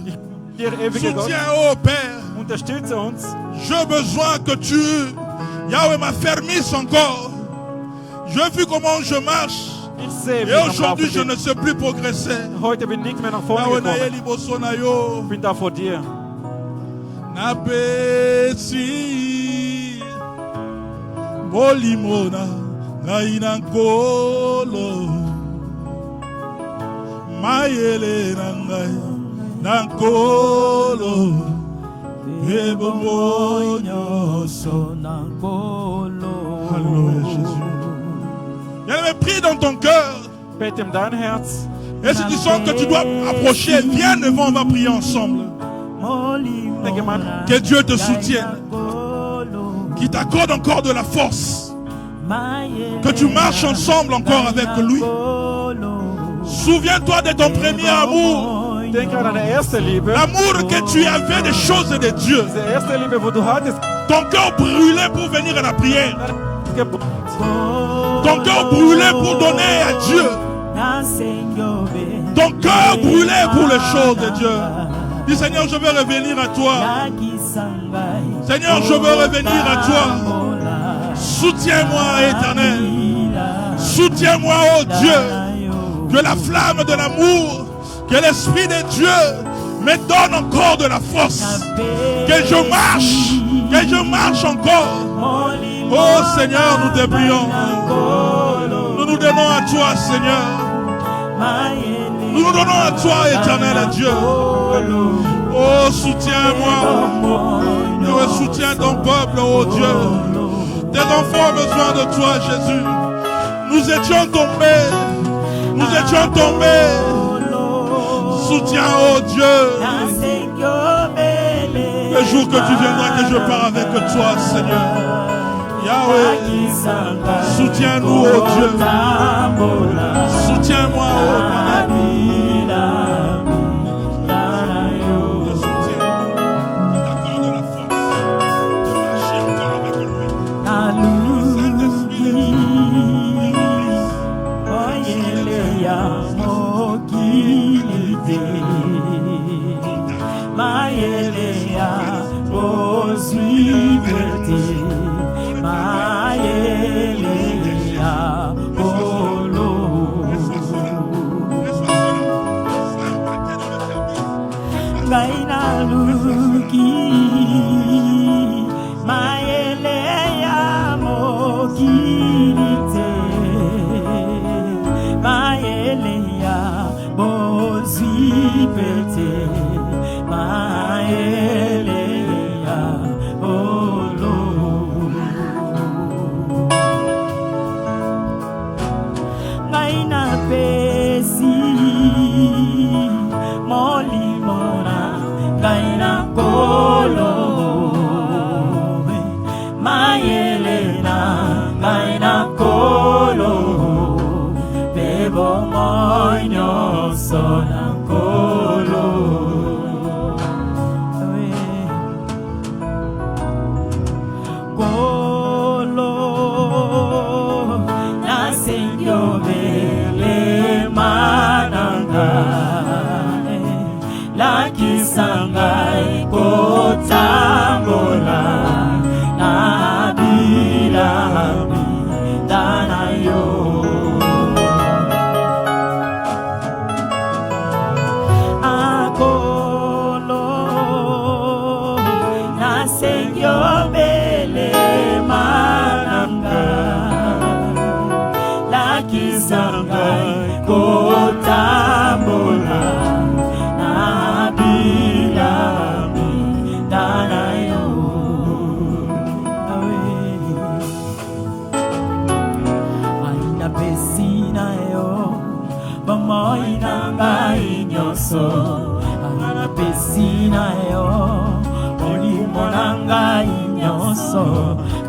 Soutiens, ô Père. J'ai besoin que tu, Yahweh, m'affermisses encore. J'ai vu comment je marche. Et aujourd'hui, je ne sais plus progresser. Heute bin ich nicht mehr nach vorne gekommen. Ich bin da vor dir. Napesi Bolimona Nainankolo Mayele Nangai Nankolo Ebomonyo Sonankolo. Alléluia Jésus. Bien-aimé, prie dans ton cœur. Bete in dein Herz. Et si tu sens que tu dois approcher, viens devant, on va prier ensemble. Que Dieu te soutienne, qu'il t'accorde encore de la force, que tu marches ensemble encore avec lui. Souviens-toi de ton premier amour, l'amour que tu avais des choses de Dieu. Ton cœur brûlait pour venir à la prière, ton cœur brûlait pour donner à Dieu, ton cœur brûlait pour les choses de Dieu. Dis Seigneur, je veux revenir à toi. Seigneur, je veux revenir à toi. Soutiens-moi, éternel. Soutiens-moi, oh Dieu. Que la flamme de l'amour, que l'Esprit de Dieu me donne encore de la force. Que je marche encore. Oh Seigneur, nous te prions. Nous nous donnons à toi, Seigneur. Nous nous donnons à toi, éternel Dieu. Oh, soutiens-moi. Je soutiens ton peuple, oh Dieu. Tes enfants ont besoin de toi, Jésus. Nous étions tombés. Soutiens, oh Dieu. Le jour que tu viendras, que je pars avec toi, Seigneur. Yahweh, soutiens-nous, oh Dieu. Soutiens-moi, oh Dieu.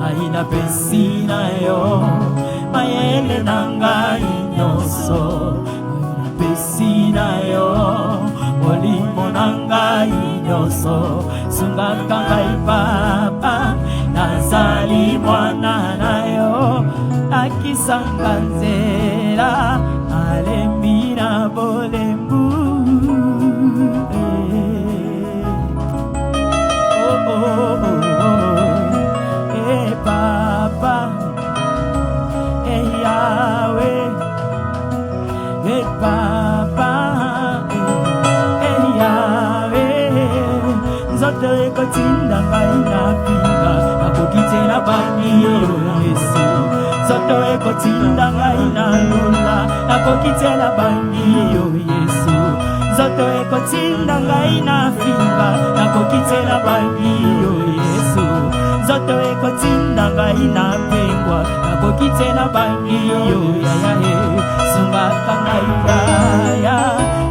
Aina pesina yo, mayele nangai nyoso. Aina pesina yo, olimo nangai nyoso. Sungakangai papa, nazali mwana na yo akisanga nzela alembi na bolembu Papa Yahweh Papa Yahweh nzoto ekotinda ngai na pinga nakokitela bangi yo Yesu nzoto ekotinda ngai na lula nakokitela bangi yo Yesu nzoto ekotinda ngai na finga nakokitela bangi yo Yesu nzoto ekotinda ngai na pengwa nakokitela bangi yo yayahe sungaka ngai yaya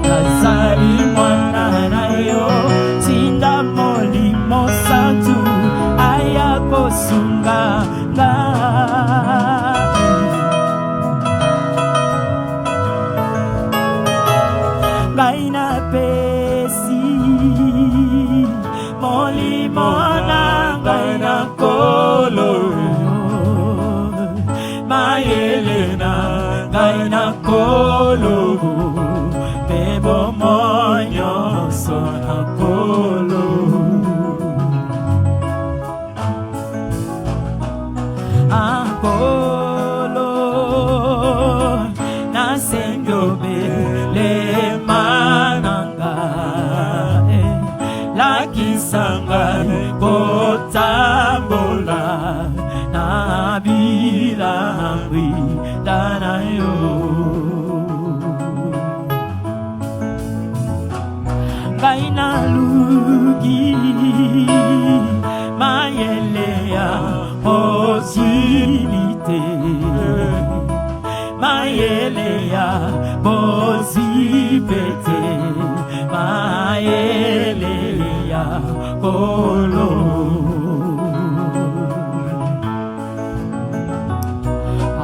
nazali mwana na yo tinda molimo santu aya kosunga ngai na pesi molimo na ngai na kolo mayelena ngai na kolo bebo monyoso na kolo akolo na sengobe le mananga lakisanga kotambola na bilangwi dana yo ngai na lugi mayele ya posilite mayele ya posipete mayele ya kolo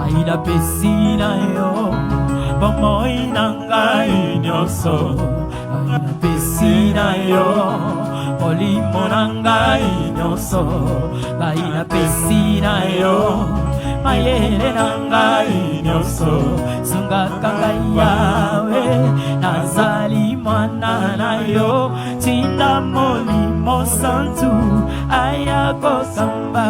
aida pesina yo bomoi nangai nyoso aida pesina yo olimo nangai nyoso aida pesina yo mayele nangai nyoso sungaka ngai yawe nazali mwana na yo tinda molimo santu aya kosamba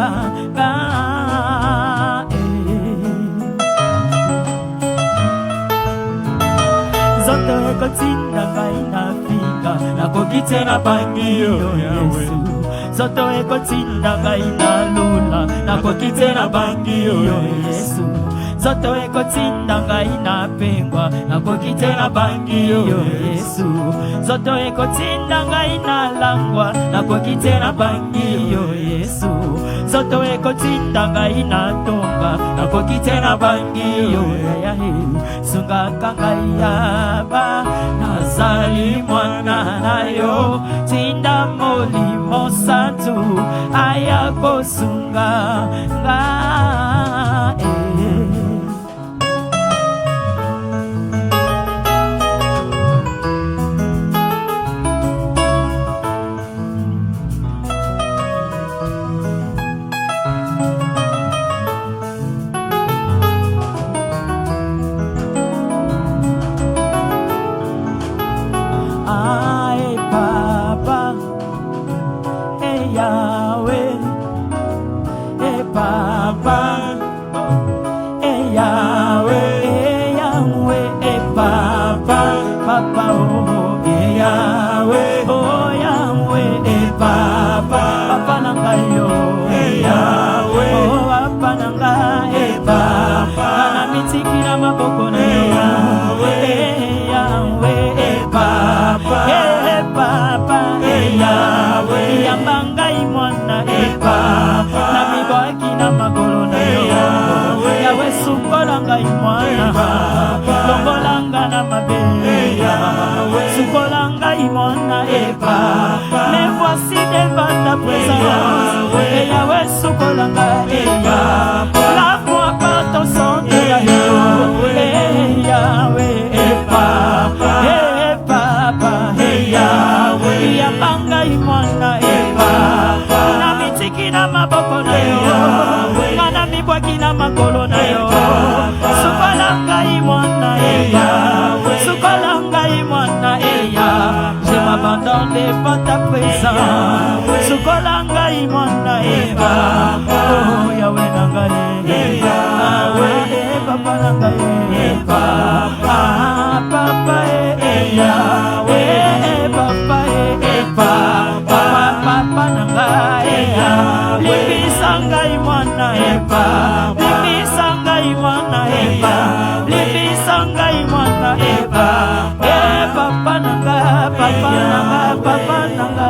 nzoto ekotinda ngai na finga nakokitela bangi yo Yesu nzoto ekotinda ngai na lula nakokitela bangi yo Yesu nzoto ekotinda ngai na pengwa nakokitela bangi yo Yesu nzoto ekotinda ngai na langwa nakokitela bangi yo Yesu nzoto ekotinda ngai na tonga nakokitela bangi yo yayahe sungaka ngai yaba nazali mwana na yo tinda molimo santu aya kosunga mais voici devant ta présence et Yahweh soukolanga lave-moi par ton sang de l'agneau et Yahweh et Papa Yahweh yambanga imwana et Papa na mitiki na maboko na makolo na yo. Sukola ngai mwana eya, sukola ngai mwana eya. Je m'abandonne devant ta présence. Sukola ngai mwana eya, oh Yahweh na ngai eya, Yahweh papa na ngai eya, papa eya, Yahweh papa eya, papa na ngai eya. Libisa ngai mwana eya, libisa ngai mwana eya, libisa ngai mwana eya, papa na ngai, papa na ngai.